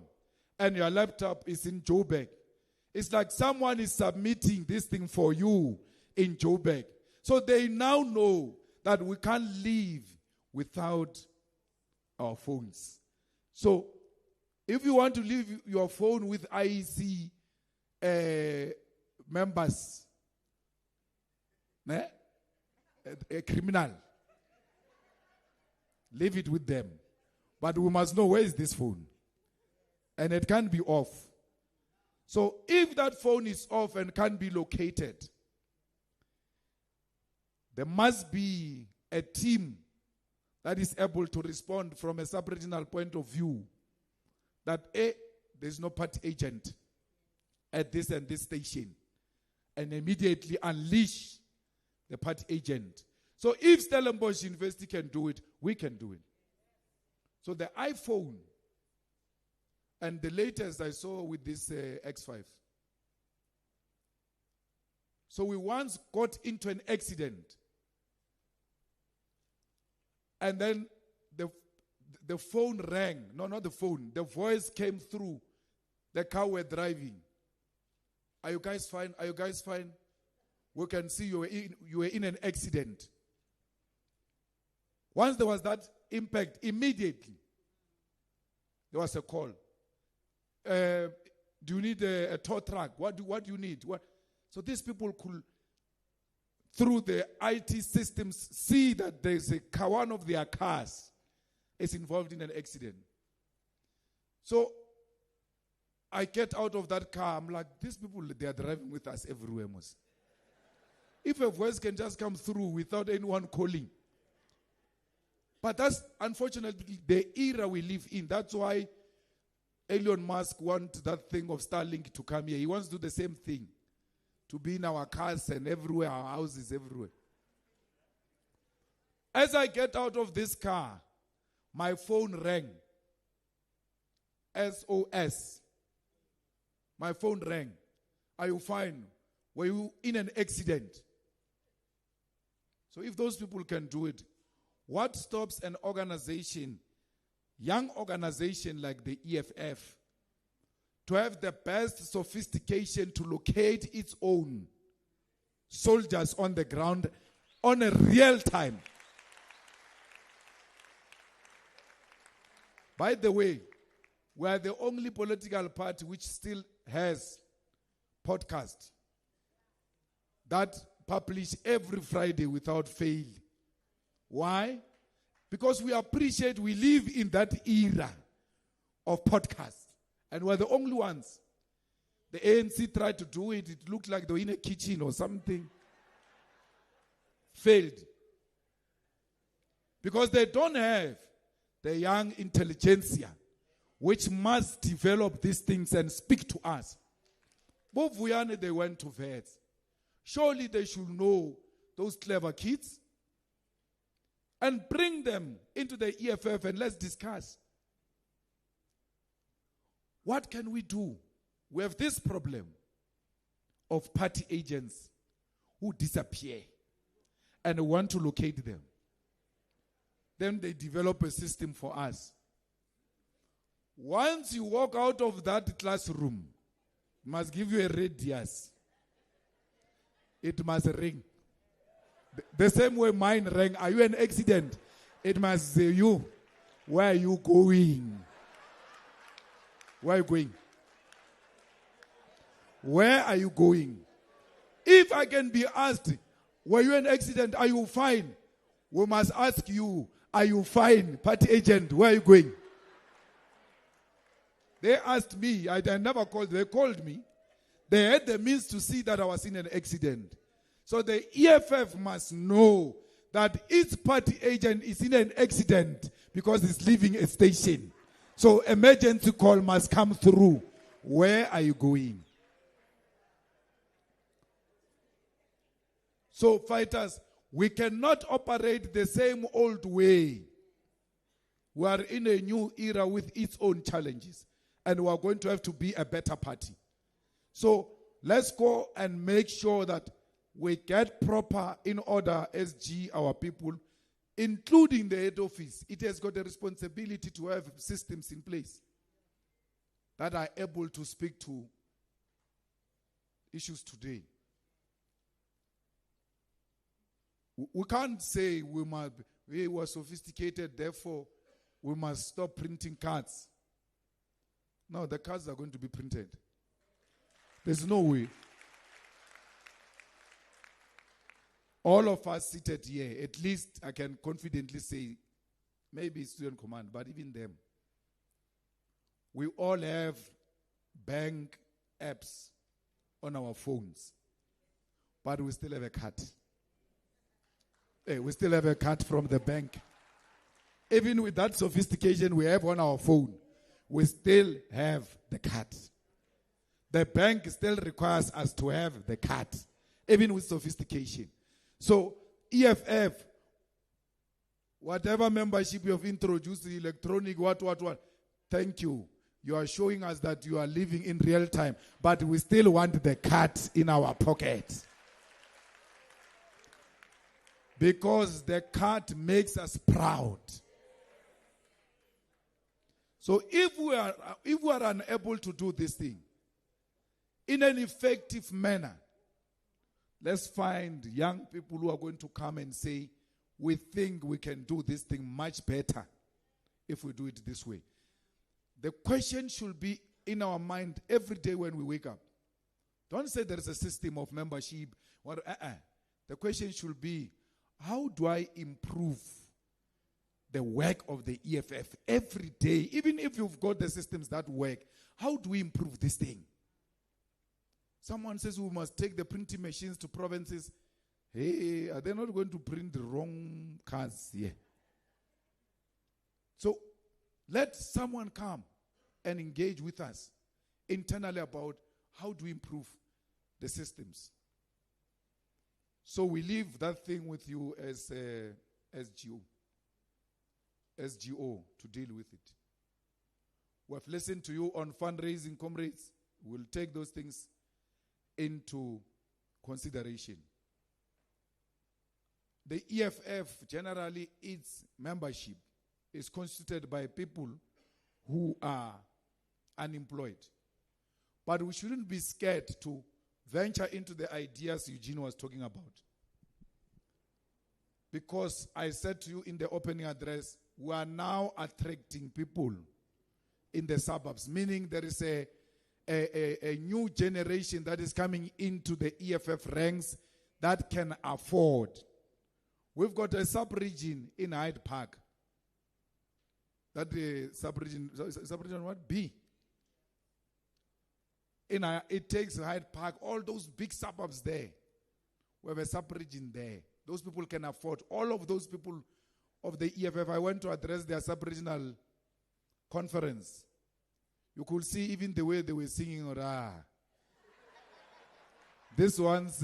and your laptop is in Joburg, it's like someone is submitting this thing for you in Joburg. So they now know that we can't live without our phones. So if you want to leave your phone with IEC members, a criminal, leave it with them. But we must know where is this phone. And it can't be off. So if that phone is off and can't be located, there must be a team that is able to respond from a sub-regional point of view that there's no party agent at this and this station, and immediately unleash the party agent. So if Stellenbosch University can do it, we can do it. So the iPhone and the latest I saw with this X5. So we once got into an accident, and then the phone rang. No, not the phone. The voice came through the car we're driving. Are you guys fine? Are you guys fine? We can see you were in an accident. Once there was that impact, immediately there was a call. Do you need a tow truck? What do you need? So these people could, through the IT systems, see that there's one of their cars is involved in an accident. So I get out of that car. I'm like, these people, they are driving with us everywhere. If a voice can just come through without anyone calling. But that's unfortunately the era we live in. That's why Elon Musk wants that thing of Starlink to come here. He wants to do the same thing. To be in our cars and everywhere, our houses everywhere. As I get out of this car, my phone rang. SOS. My phone rang. Are you fine? Were you in an accident? So if those people can do it, what stops an organization, young organization like the EFF, to have the best sophistication to locate its own soldiers on the ground on a real time. By the way, we are the only political party which still has podcast that publish every Friday without fail. Why? Because we appreciate we live in that era of podcasts. And we're the only ones. The ANC tried to do it. It looked like they were in a kitchen or something. Failed. Because they don't have the young intelligentsia which must develop these things and speak to us. Both Vuyane, they went to vets. Surely they should know those clever kids and bring them into the EFF and let's discuss. What can we do? We have this problem of party agents who disappear and want to locate them. Then they develop a system for us. Once you walk out of that classroom, it must give you a radius. It must ring. The same way mine rang. Are you an accident? It must say you. Where are you going? Where are you going? Where are you going? If I can be asked, were you an accident? Are you fine? We must ask you, are you fine? Party agent, where are you going? They asked me, I never called, they called me. They had the means to see that I was in an accident. So the EFF must know that its party agent is in an accident because it's leaving a station. So emergency call must come through. Where are you going? So fighters, we cannot operate the same old way. We are in a new era with its own challenges. And we are going to have to be a better party. So let's go and make sure that we get proper in order SG, our people, including the head office. It has got a responsibility to have systems in place that are able to speak to issues today. We can't say we were sophisticated, therefore we must stop printing cards. No, the cards are going to be printed. There's no way. All of us seated here, at least I can confidently say, maybe student command, but even them, we all have bank apps on our phones, but we still have a card. Hey, we still have a card from the bank. Even with that sophistication we have on our phone, we still have the card. The bank still requires us to have the card, even with sophistication. So, EFF, whatever membership you have introduced, the electronic, what, thank you. You are showing us that you are living in real time, but we still want the card in our pocket. Because the card makes us proud. So if we are unable to do this thing in an effective manner, let's find young people who are going to come and say, we think we can do this thing much better if we do it this way. The question should be in our mind every day when we wake up. Don't say there is a system of membership. The question should be, how do I improve the work of the EFF every day? Even if you've got the systems that work, how do we improve this thing? Someone says we must take the printing machines to provinces. Hey, are they not going to print the wrong cards here? So let someone come and engage with us internally about how do we improve the systems. So we leave that thing with you as SGO to deal with it. We have listened to you on fundraising, comrades. We'll take those things into consideration. The EFF, generally, its membership is constituted by people who are unemployed. But we shouldn't be scared to venture into the ideas Eugene was talking about. Because I said to you in the opening address, we are now attracting people in the suburbs, meaning there is a new generation that is coming into the EFF ranks that can afford. We've got a sub-region in Hyde Park. That the sub-region what? B. It takes Hyde Park, all those big suburbs there. We have a sub-region there. Those people can afford. All of those people of the EFF, I went to address their sub-regional conference. You could see even the way they were singing, this one's,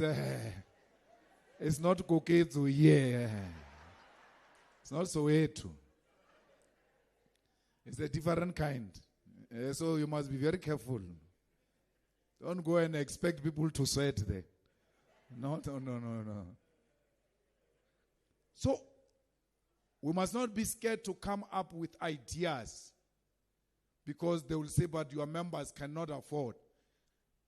it's not Koketu, yeah. It's not Soweto. It's a different kind. So you must be very careful. Don't go and expect people to sweat there. No. So, we must not be scared to come up with ideas because they will say, but your members cannot afford.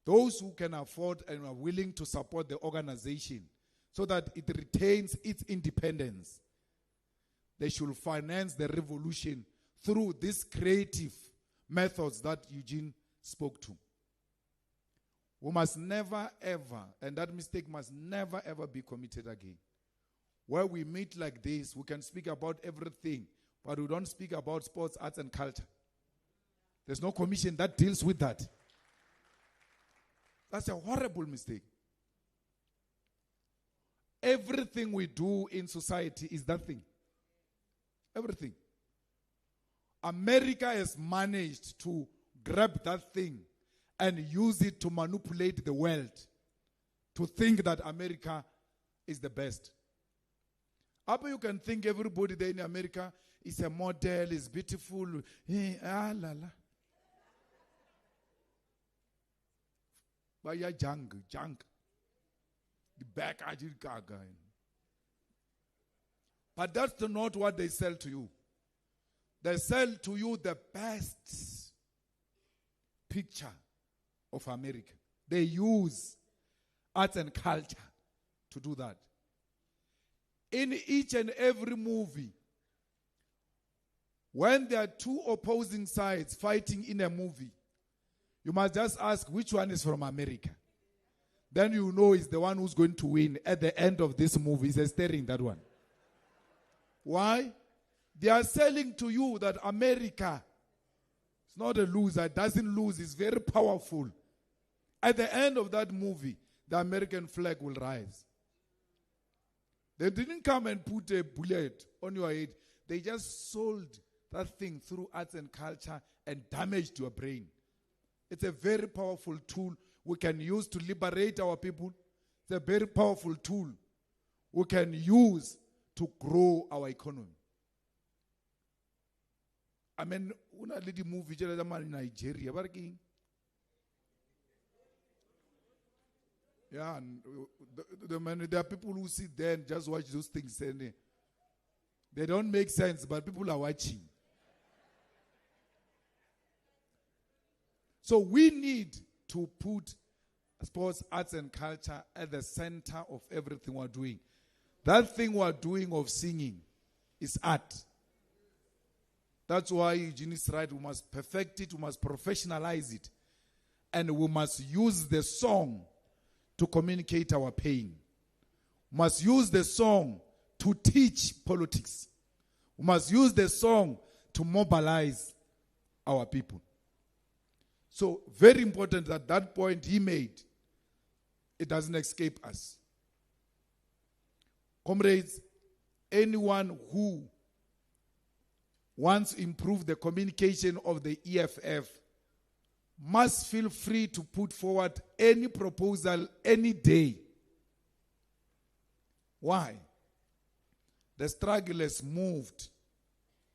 Those who can afford and are willing to support the organization so that it retains its independence, they should finance the revolution through these creative methods that Eugene spoke to. We must never ever, and that mistake must never ever be committed again. Where we meet like this, we can speak about everything, but we don't speak about sports, arts, and culture. There's no commission that deals with that. That's a horrible mistake. Everything we do in society is that thing. Everything. America has managed to grab that thing and use it to manipulate the world to think that America is the best. Up you can think everybody there in America is a model, is beautiful. But you're junk. The back gaga. But that's not what they sell to you. They sell to you the best picture of America. They use arts and culture to do that. In each and every movie, when there are two opposing sides fighting in a movie, you must just ask which one is from America. Then you know it's the one who's going to win at the end of this movie. It's staring that one. Why? They are selling to you that America is not a loser. It doesn't lose. It's very powerful. At the end of that movie, the American flag will rise. They didn't come and put a bullet on your head. They just sold that thing through arts and culture and damaged your brain. It's a very powerful tool we can use to liberate our people. It's a very powerful tool we can use to grow our economy. I mean, una le di movie in Nigeria, yeah, and there are people who sit there and just watch those things and they don't make sense, but people are watching. So we need to put sports, arts, and culture at the center of everything we're doing. That thing we're doing of singing is art. That's why Eugene is right. We must perfect it. We must professionalize it. And we must use the song to communicate our pain. We must use the song to teach politics. We must use the song to mobilize our people. So, very important that that point he made, it doesn't escape us. Comrades, anyone who wants to improve the communication of the EFF must feel free to put forward any proposal any day. Why? The struggle has moved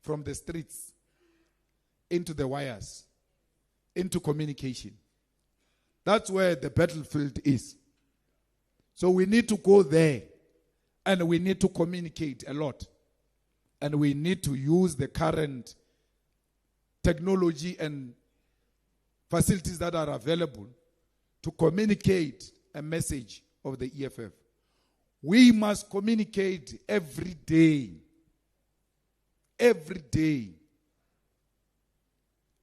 from the streets into the wires, into communication. That's where the battlefield is. So we need to go there and we need to communicate a lot. And we need to use the current technology and facilities that are available to communicate a message of the EFF. We must communicate every day. Every day.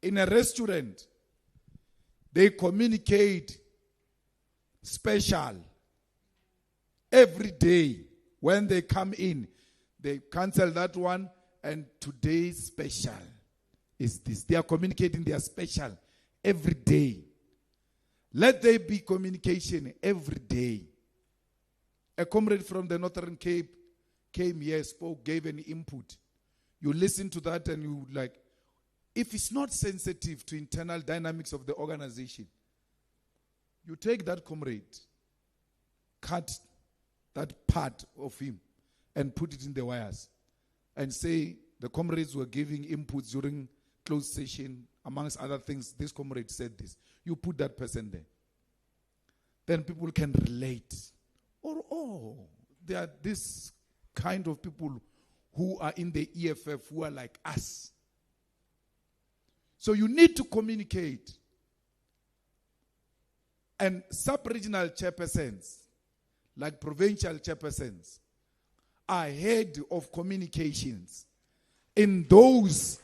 In a restaurant, they communicate special. Every day, when they come in, they cancel that one, and today's special is this. They are communicating their special every day. Let there be communication every day. A comrade from the Northern Cape came here, spoke, gave an input. You listen to that and you like, if it's not sensitive to internal dynamics of the organization, you take that comrade, cut that part of him and put it in the wires and say the comrades were giving inputs during closed session, amongst other things, this comrade said this. You put that person there. Then people can relate. Or, there are this kind of people who are in the EFF who are like us. So you need to communicate. And sub-regional chairpersons, like provincial chairpersons, are head of communications in those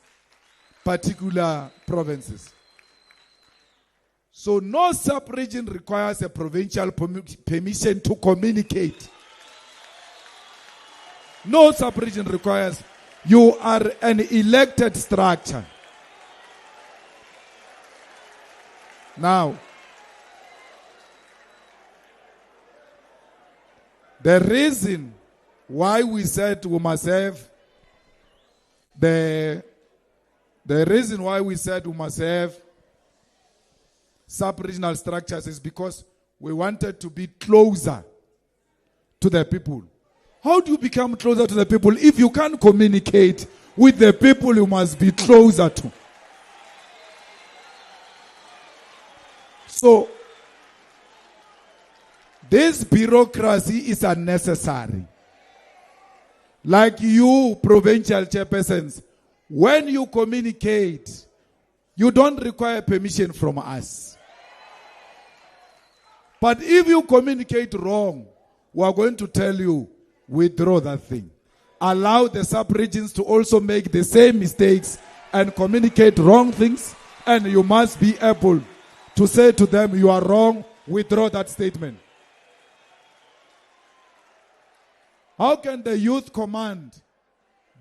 particular provinces. So no sub-region requires a provincial permission to communicate. No sub-region requires. You are an elected structure. Now, the reason why we said we must have the reason why we said we must have sub-regional structures is because we wanted to be closer to the people. How do you become closer to the people? If you can't communicate with the people you must be closer to. So, this bureaucracy is unnecessary. Like you, provincial chairpersons, when you communicate, you don't require permission from us. But if you communicate wrong, we are going to tell you, withdraw that thing. Allow the sub-regions to also make the same mistakes and communicate wrong things, and you must be able to say to them, you are wrong, withdraw that statement. How can the youth command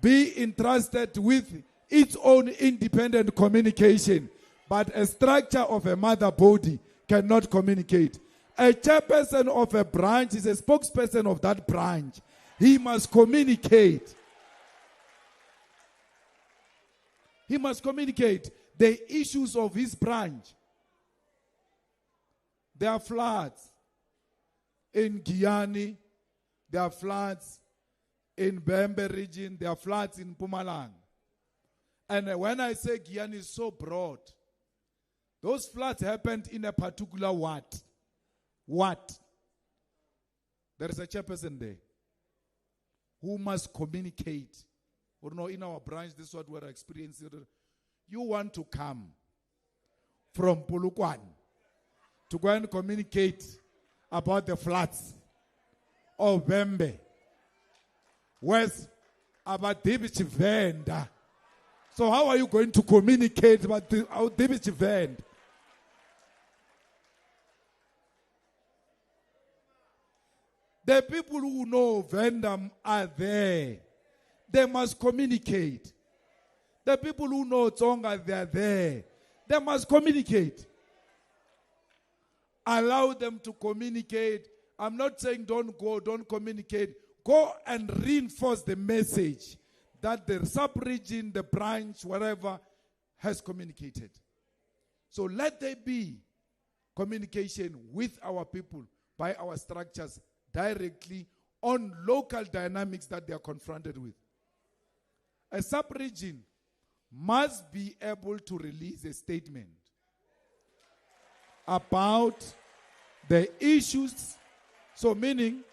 be entrusted with its own independent communication, but a structure of a mother body cannot communicate? A chairperson of a branch is a spokesperson of that branch. He must communicate. He must communicate the issues of his branch. There are floods in Giyani. There are floods in Bembe region. There are floods in Mpumalanga. And when I say Giyani is so broad, those floods happened in a particular what? There is a chairperson there who must communicate. Or no, in our branch, this is what we're experiencing. You want to come from Polokwane to go and communicate about the floods of Bembe, West, about Dibich Venda. So how are you going to communicate about Dibich Venda? The people who know Vendam are there. They must communicate. The people who know Tsonga, they are there. They must communicate. Allow them to communicate. I'm not saying don't go, don't communicate. Go and reinforce the message that the sub-region, the branch, whatever, has communicated. So let there be communication with our people by our structures directly on local dynamics that they are confronted with. A sub-region must be able to release a statement about the issues. So meaning,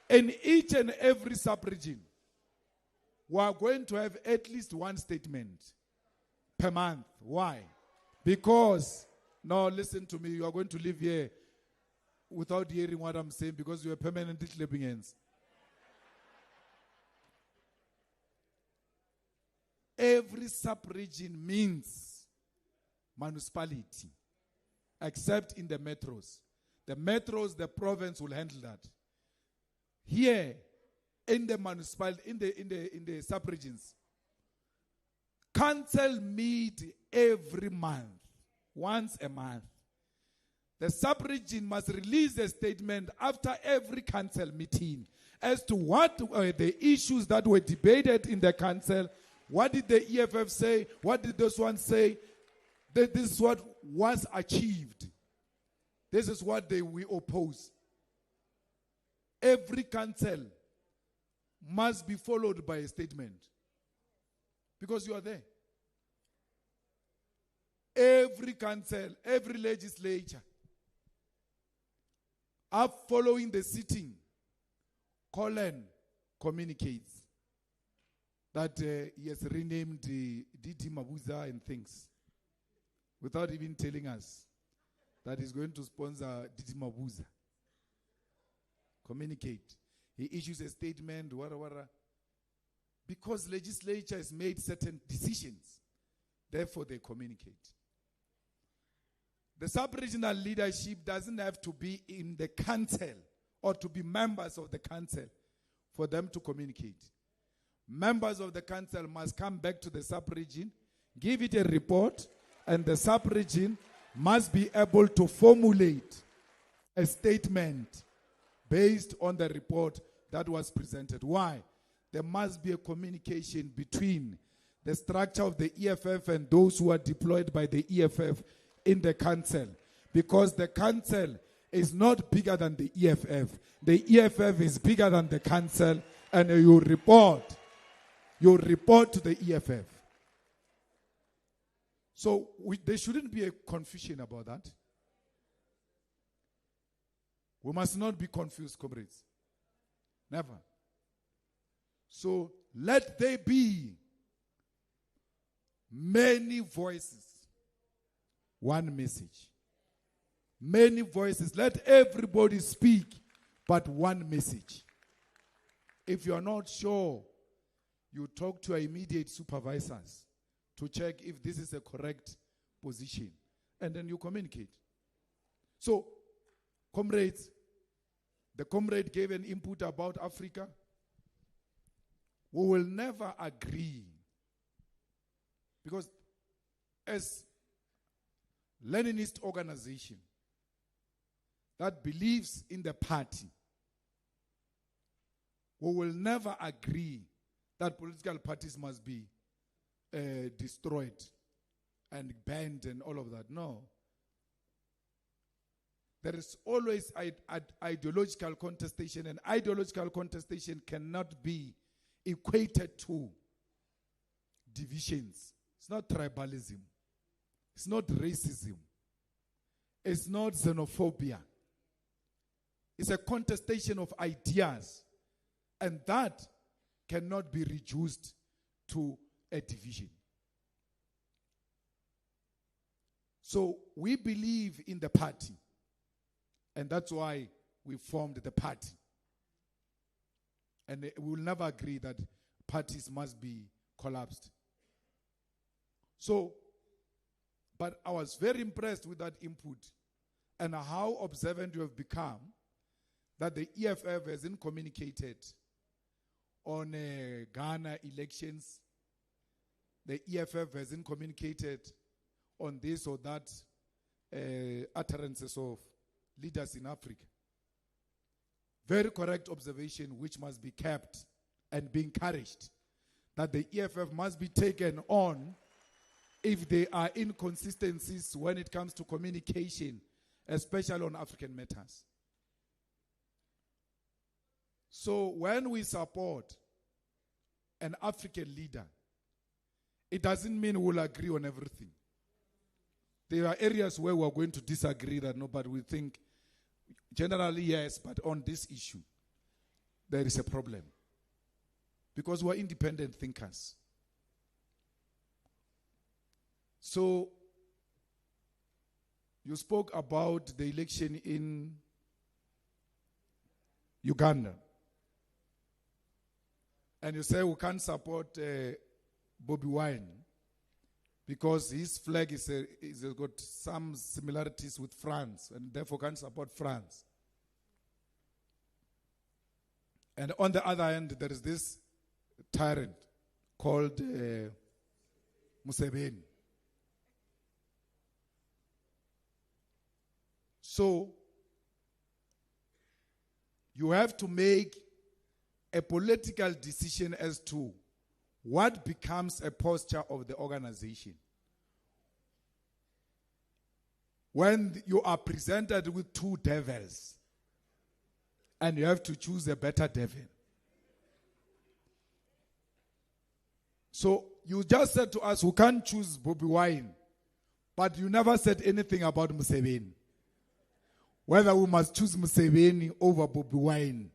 in each and every sub-region, we are going to have at least one statement per month. Why? Because No, listen to me. You are going to live here without hearing what I'm saying because you are permanently clapping hands. Every sub-region means municipality, except in the metros. The metros, the province will handle that. Here, in the municipality, in the sub-regions, council meet every month, once a month. The sub-region must release a statement after every council meeting as to what were the issues that were debated in the council. What did the EFF say? What did those ones say? This is what was achieved. This is what we oppose. Every council must be followed by a statement. Because you are there. Every council, every legislature, are following the sitting, communicates that he has renamed Didi Mabuza and things, without even telling us that he's going to sponsor Didi Mabuza. Communicate. He issues a statement, because legislature has made certain decisions, therefore they communicate. The sub-regional leadership doesn't have to be in the council or to be members of the council for them to communicate. Members of the council must come back to the sub-region, give it a report, and the sub-region must be able to formulate a statement based on the report that was presented. Why? There must be a communication between the structure of the EFF and those who are deployed by the EFF in the council. Because the council is not bigger than the EFF. The EFF is bigger than the council, and you report to the EFF. So there shouldn't be a confusion about that. We must not be confused, comrades. Never. So let there be many voices, one message. Many voices. Let everybody speak, but one message. If you are not sure, you talk to your immediate supervisors to check if this is a correct position. And then you communicate. So, comrades, the comrade gave an input about Africa. We will never agree. Because as Leninist organization that believes in the party, we will never agree that political parties must be destroyed and banned and all of that. No. There is always ideological contestation, and ideological contestation cannot be equated to divisions. It's not tribalism. It's not racism. It's not xenophobia. It's a contestation of ideas, and that cannot be reduced to a division. So we believe in the party, and that's why we formed the party. And we will never agree that parties must be collapsed. So, but I was very impressed with that input and how observant you have become that the EFF hasn't communicated on Ghana elections. The EFF hasn't communicated on this or that utterances of leaders in Africa. Very correct observation, which must be kept and be encouraged, that the EFF must be taken on if there are inconsistencies when it comes to communication, especially on African matters. So when we support an African leader, it doesn't mean we'll agree on everything. There are areas where we're going to disagree that nobody will think, generally yes, but on this issue, there is a problem. Because we're independent thinkers. So, you spoke about the election in Uganda. And you say we can't support Bobi Wine because his flag is got some similarities with France and therefore can't support France. And on the other hand, there is this tyrant called Museveni. So, you have to make a political decision as to what becomes a posture of the organization. When you are presented with two devils, and you have to choose a better devil. So you just said to us, we can't choose Bobi Wine, but you never said anything about Museveni. Whether we must choose Museveni over Bobi Wine.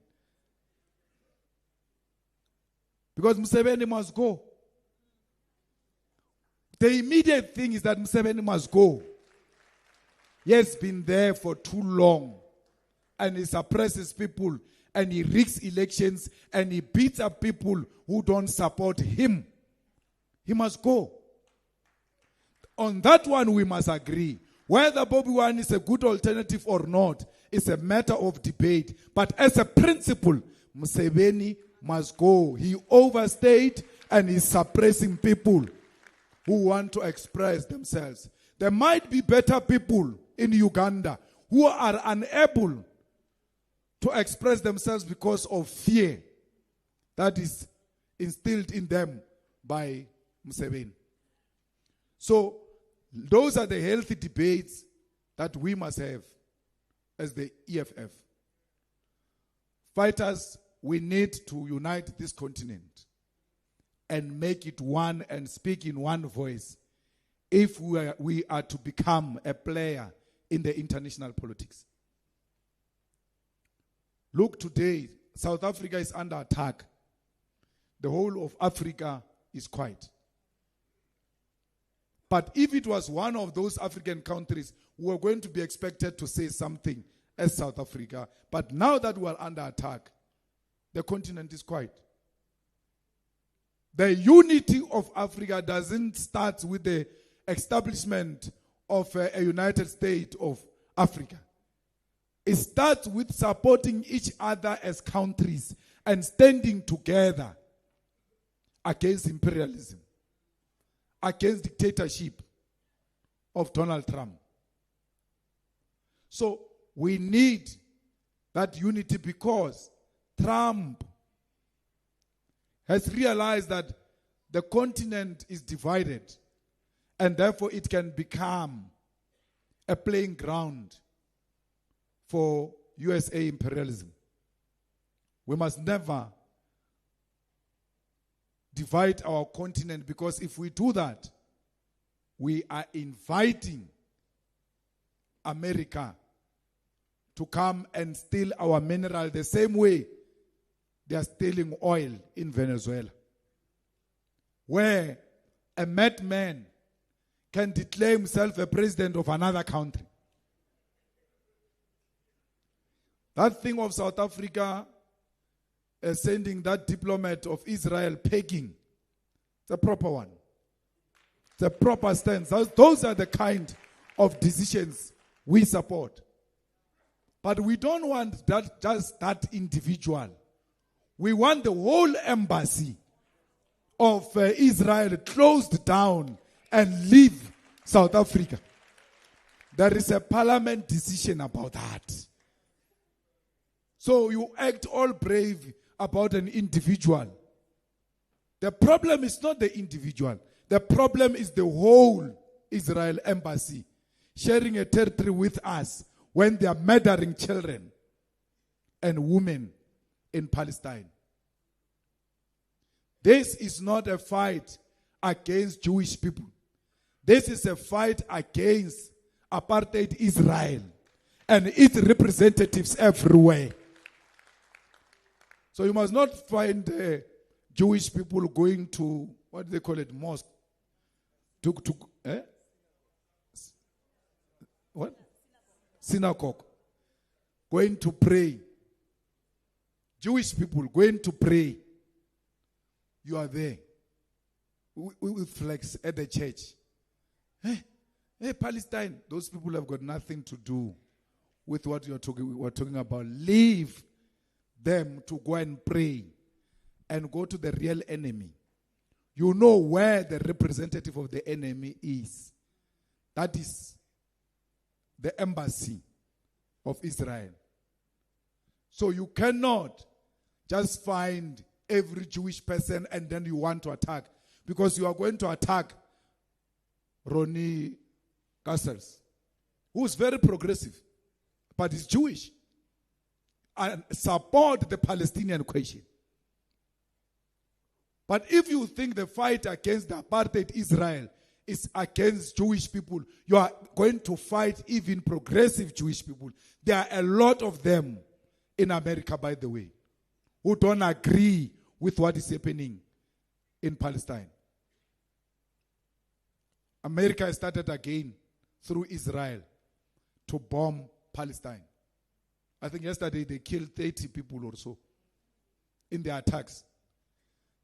Because Museveni must go. The immediate thing is that Museveni must go. He has been there for too long. And he suppresses people. And he rigs elections. And he beats up people who don't support him. He must go. On that one we must agree. Whether Bobi Wine is a good alternative or not is a matter of debate. But as a principle, Museveni must go. He overstayed and is suppressing people who want to express themselves. There might be better people in Uganda who are unable to express themselves because of fear that is instilled in them by Museveni. So, those are the healthy debates that we must have as the EFF. Fighters, we need to unite this continent and make it one and speak in one voice if we are to become a player in the international politics. Look, today, South Africa is under attack. The whole of Africa is quiet. But if it was one of those African countries, we were going to be expected to say something as South Africa. But now that we are under attack, the continent is quiet. The unity of Africa doesn't start with the establishment of a United States of Africa. It starts with supporting each other as countries and standing together against imperialism, against dictatorship of Donald Trump. So we need that unity because Trump has realized that the continent is divided and therefore it can become a playing ground for USA imperialism. We must never divide our continent because if we do that, we are inviting America to come and steal our mineral the same way they are stealing oil in Venezuela, where a madman can declare himself a president of another country. That thing of South Africa sending that diplomat of Israel pegging, it's a proper one. It's a proper stance. Those are the kind of decisions we support. But we don't want that just that individual. We want the whole embassy of Israel closed down and leave South Africa. There is a parliament decision about that. So you act all brave about an individual. The problem is not the individual. The problem is the whole Israel embassy sharing a territory with us when they are murdering children and women in Palestine. This is not a fight against Jewish people. This is a fight against apartheid Israel and its representatives everywhere. So you must not find Jewish people going to, what do they call it, mosque? What? synagogue, going to pray. Jewish people going to pray. You are there with flags at the church. Hey, Palestine, those people have got nothing to do with what we're talking about. Leave them to go and pray and go to the real enemy. You know where the representative of the enemy is. That is the embassy of Israel. So you cannot just find every Jewish person and then you want to attack. Because you are going to attack Ronnie Castles, who is very progressive, but is Jewish, and support the Palestinian question. But if you think the fight against the apartheid Israel is against Jewish people, you are going to fight even progressive Jewish people. There are a lot of them in America, by the way, who don't agree with what is happening in Palestine. America started again through Israel to bomb Palestine. I think yesterday they killed 30 people or so in their attacks.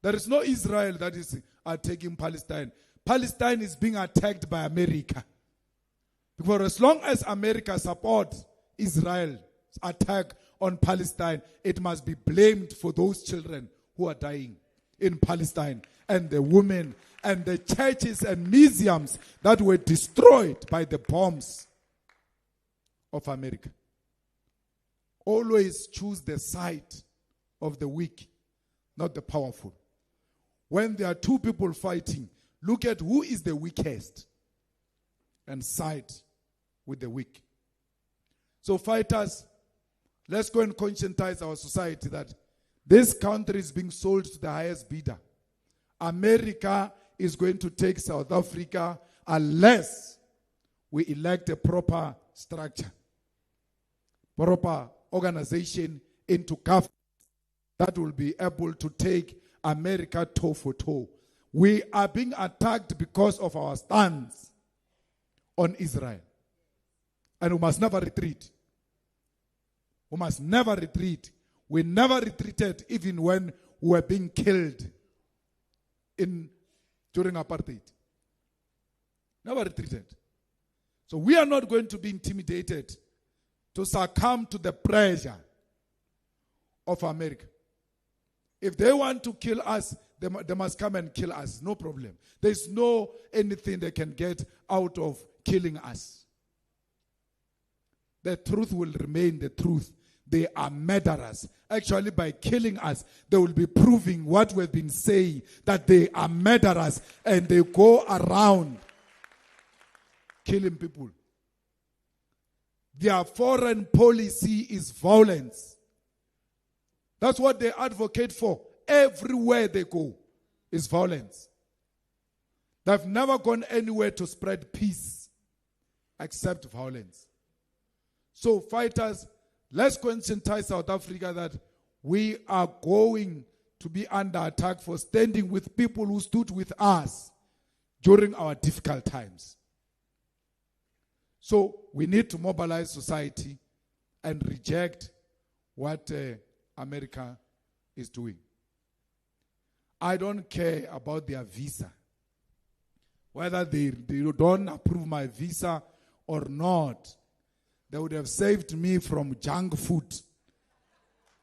There is no Israel that is attacking Palestine. Palestine is being attacked by America. Because as long as America supports Israel's attack on Palestine, it must be blamed for those children who are dying in Palestine, and the women, and the churches and museums that were destroyed by the bombs of America. Always choose the side of the weak, not the powerful. When there are two people fighting, look at who is the weakest and side with the weak. So fighters, let's go and conscientize our society that this country is being sold to the highest bidder. America is going to take South Africa unless we elect a proper structure, proper organization into government that will be able to take America toe for toe. We are being attacked because of our stance on Israel. And we must never retreat. We must never retreat. We never retreated even when we were being killed during apartheid. Never retreated. So we are not going to be intimidated to succumb to the pressure of America. If they want to kill us, they must come and kill us. No problem. There's no anything they can get out of killing us. The truth will remain the truth. They are murderers. Actually, by killing us, they will be proving what we've been saying, that they are murderers and they go around killing people. Their foreign policy is violence. That's what they advocate for. Everywhere they go is violence. They've never gone anywhere to spread peace except violence. So fighters, let's conscientize South Africa that we are going to be under attack for standing with people who stood with us during our difficult times. So we need to mobilize society and reject what America is doing. I don't care about their visa. Whether they don't approve my visa or not, they would have saved me from junk food.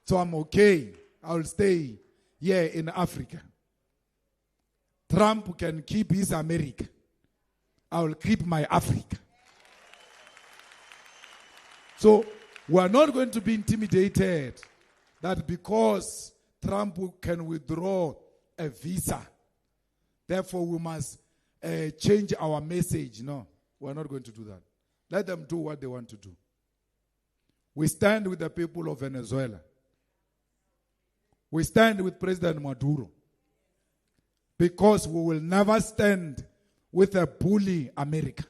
So I'm okay. I'll stay here in Africa. Trump can keep his America. I will keep my Africa. So we are not going to be intimidated that because Trump can withdraw a visa, therefore we must change our message. No, we are not going to do that. Let them do what they want to do. We stand with the people of Venezuela. We stand with President Maduro. Because we will never stand with a bully America.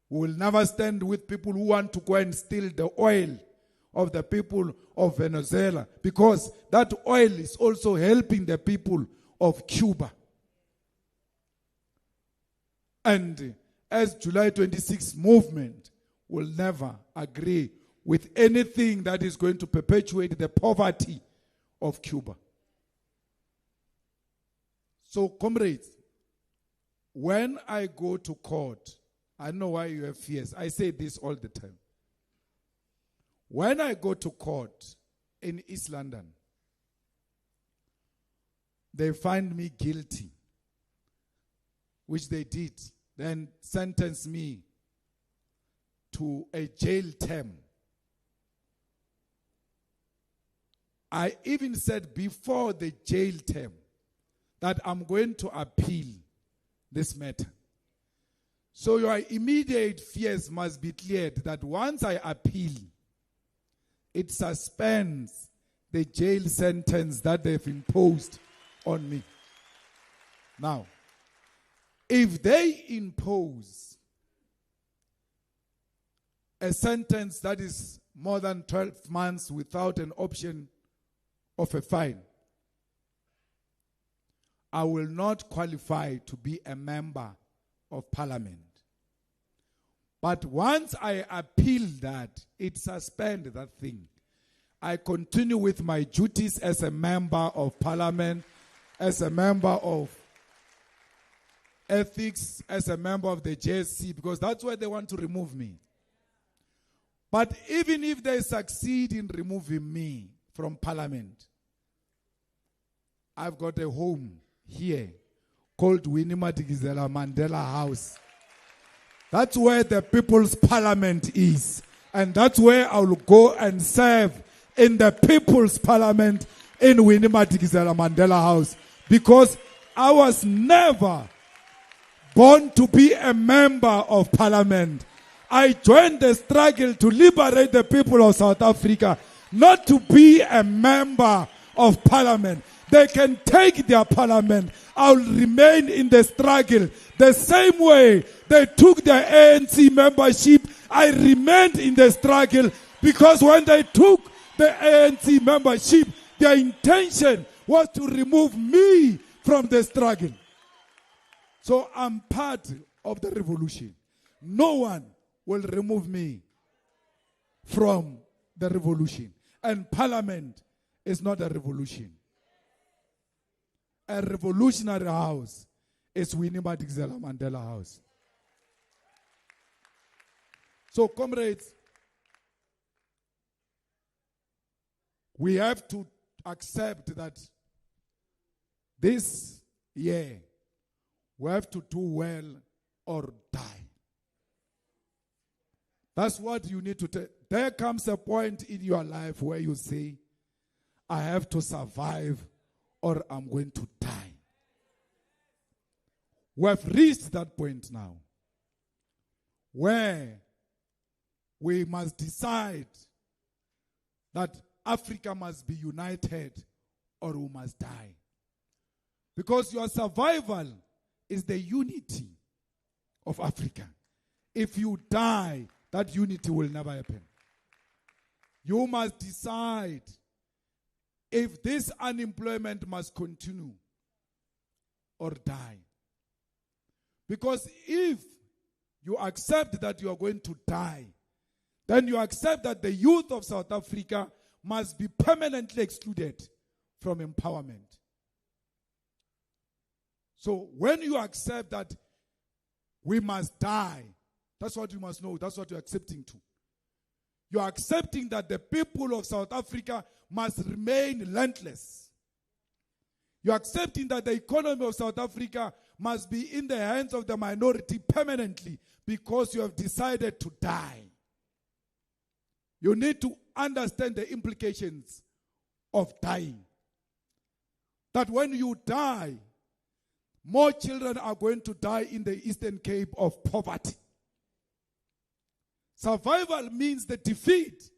We will never stand with people who want to go and steal the oil of the people of Venezuela. Because that oil is also helping the people of Cuba. And as July 26 movement, will never agree with anything that is going to perpetuate the poverty of Cuba. So, comrades, when I go to court, I know why you have fears. I say this all the time. When I go to court in East London, they find me guilty, which they did, then sentence me to a jail term. I even said before the jail term that I'm going to appeal this matter. So your immediate fears must be cleared that once I appeal, it suspends the jail sentence that they've imposed on me. Now, if they impose a sentence that is more than 12 months without an option of a fine, I will not qualify to be a member of parliament. But once I appeal that, it suspends that thing. I continue with my duties as a member of parliament, as a member of ethics, as a member of the JSC, because that's where they want to remove me. But even if they succeed in removing me from parliament, I've got a home here called Winnie Madikizela Mandela House. That's where the People's Parliament is. And that's where I will go and serve in the People's Parliament in Winnie Madikizela Mandela House. Because I was never born to be a member of Parliament. I joined the struggle to liberate the people of South Africa, not to be a member of Parliament. They can take their parliament. I'll remain in the struggle. The same way they took their ANC membership, I remained in the struggle, because when they took the ANC membership, their intention was to remove me from the struggle. So I'm part of the revolution. No one will remove me from the revolution. And parliament is not a revolution. A revolutionary house is Winnie Madikizela Mandela House. So, comrades, we have to accept that this year we have to do well or die. That's what you need to take. There comes a point in your life where you say, I have to survive or I'm going to die. We have reached that point now where we must decide that Africa must be united or we must die. Because your survival is the unity of Africa. If you die, that unity will never happen. You must decide if this unemployment must continue or die. Because if you accept that you are going to die, then you accept that the youth of South Africa must be permanently excluded from empowerment. So when you accept that we must die, that's what you must know, that's what you're accepting to. You are accepting that the people of South Africa must remain landless. You are accepting that the economy of South Africa must be in the hands of the minority permanently because you have decided to die. You need to understand the implications of dying. That when you die, more children are going to die in the Eastern Cape of poverty. Survival means the defeat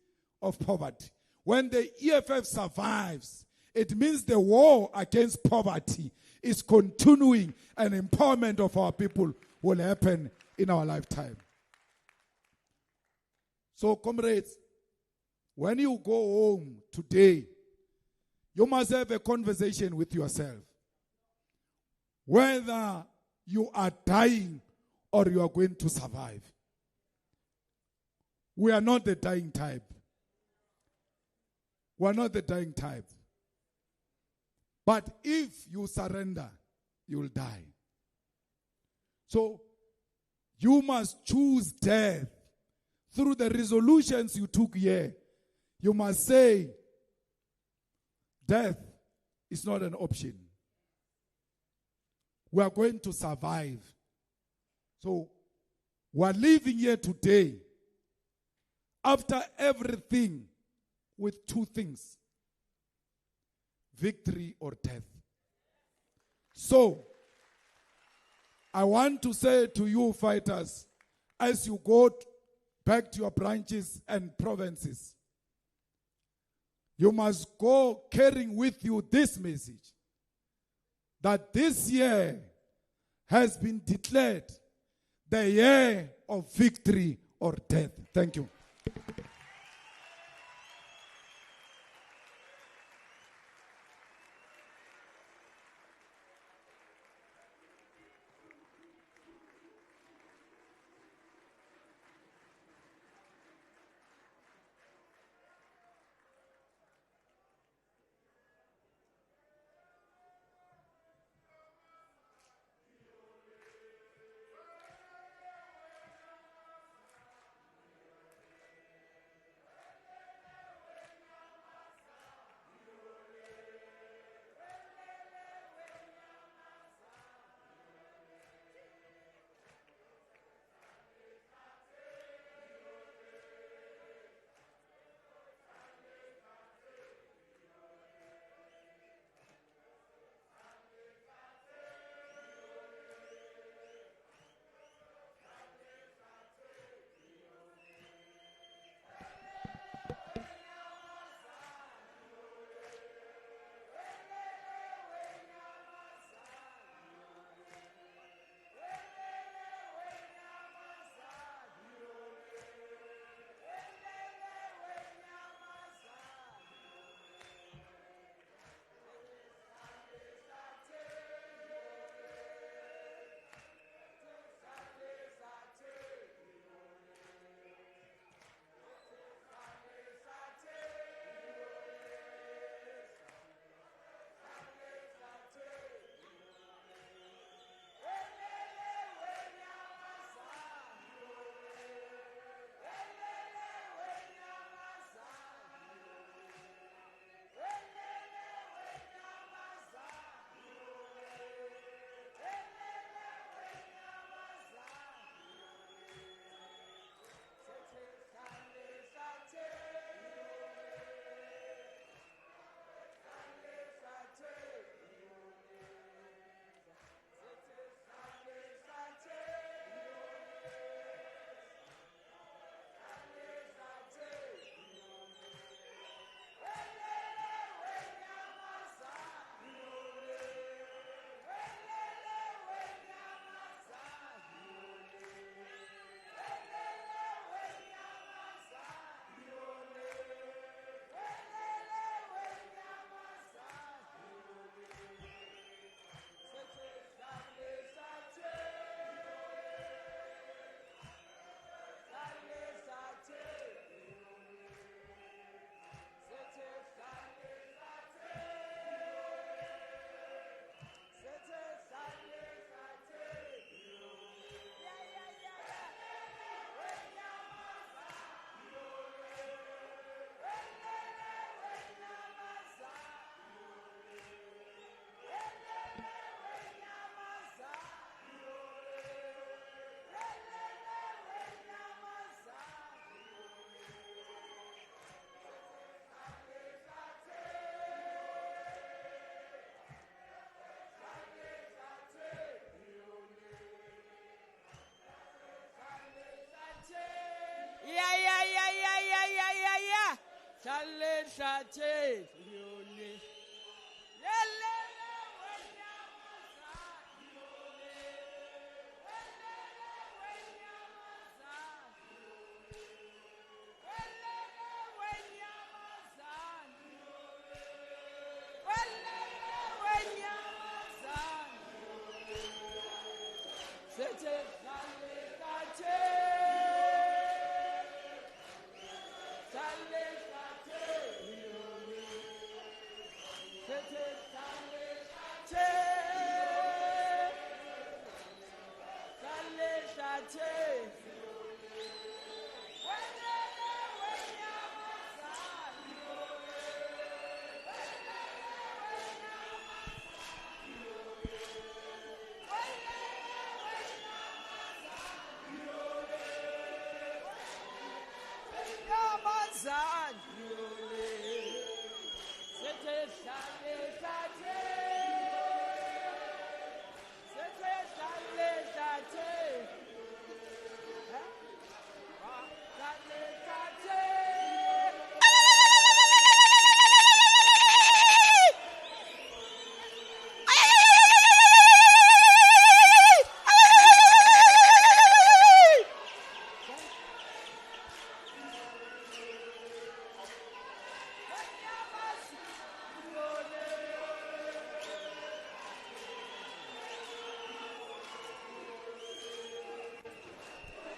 of poverty. When the EFF survives, it means the war against poverty is continuing and empowerment of our people will happen in our lifetime. So, comrades, when you go home today, you must have a conversation with yourself. Whether you are dying or you are going to survive. We are not the dying type. We are not the dying type. But if you surrender, you will die. So you must choose death through the resolutions you took here. You must say, death is not an option. We are going to survive. So we are living here today after everything with two things: victory or death. So I want to say to you fighters, as you go back to your branches and provinces, you must go carrying with you this message, that this year has been declared the year of victory or death. Thank you.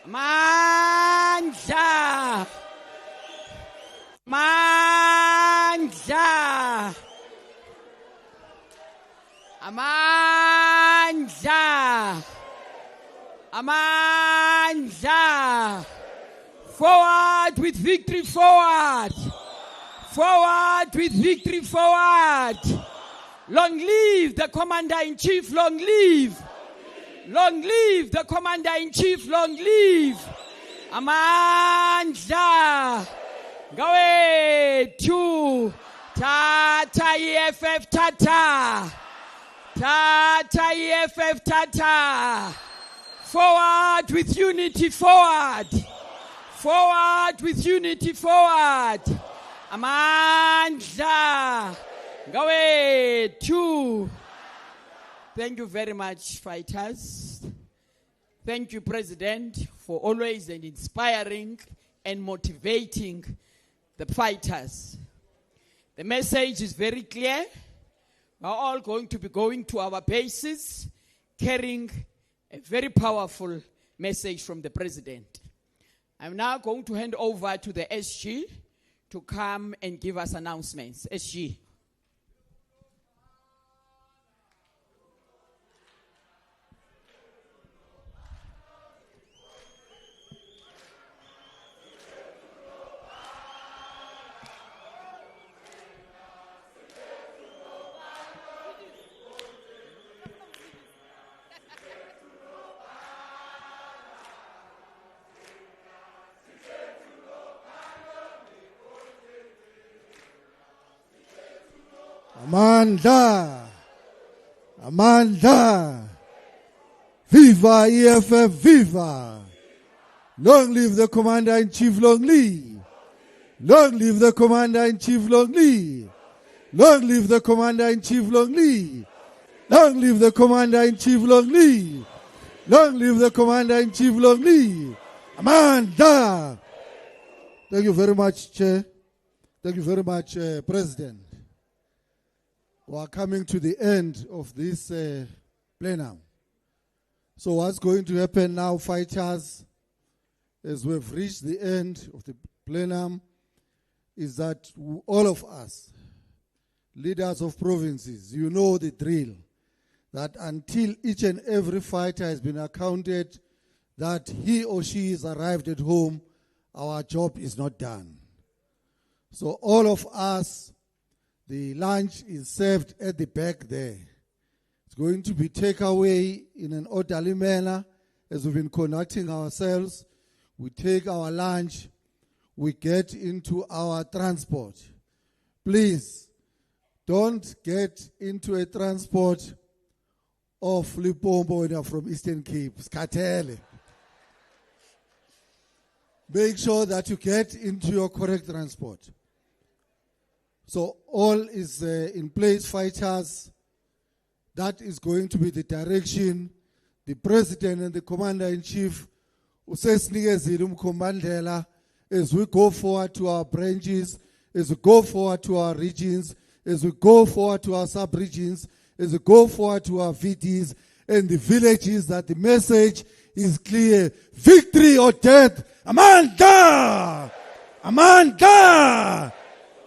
Amandla. Amandla. Amandla. Amandla. Forward with victory, forward. Forward with victory, forward. Long live the Commander-in-Chief, long live. Long live the Commander-in-Chief, long live. Amandla. Gawethu. Tata EFF Tata. Tata EFF Tata. Forward with unity, forward. Forward with unity, forward. Amandla. Gawethu. Thank you very much, fighters. Thank you, President, for always and inspiring and motivating the fighters. The message is very clear. We're all going to be going to our bases, carrying a very powerful message from the President. I'm now going to hand over to the SG to come and give us announcements. SG. Amandla. Amandla. Viva EFF, viva. Long live the Commander-in-Chief, long live. Long live the Commander-in-Chief, long live. Long live the Commander-in-Chief, long live. Long live the Commander-in-Chief, long live. Long live the Commander-in-Chief, long live. Amandla. Thank you very much, Chair. Thank you very much, President. We are coming to the end of this plenum. So what's going to happen now, fighters, as we've reached the end of the plenum, is that all of us, leaders of provinces, you know the drill, that until each and every fighter has been accounted that he or she is arrived at home, our job is not done. So all of us, the lunch is served at the back there. It's going to be takeaway in an orderly manner as we've been conducting ourselves. We take our lunch, we get into our transport. Please, don't get into a transport of Limpopo when you're from Eastern Cape, Skatele. Make sure that you get into your correct transport. So all is in place, fighters. That is going to be the direction. The President and the Commander-in-Chief, as we go forward to our branches, as we go forward to our regions, as we go forward to our sub-regions, as we go forward to our VDs and the villages, that the message is clear. Victory or death. Amandla! Amandla!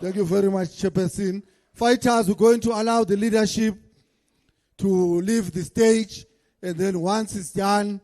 Thank you very much, Chairperson. Fighters, we're going to allow the leadership to leave the stage, and then once it's done,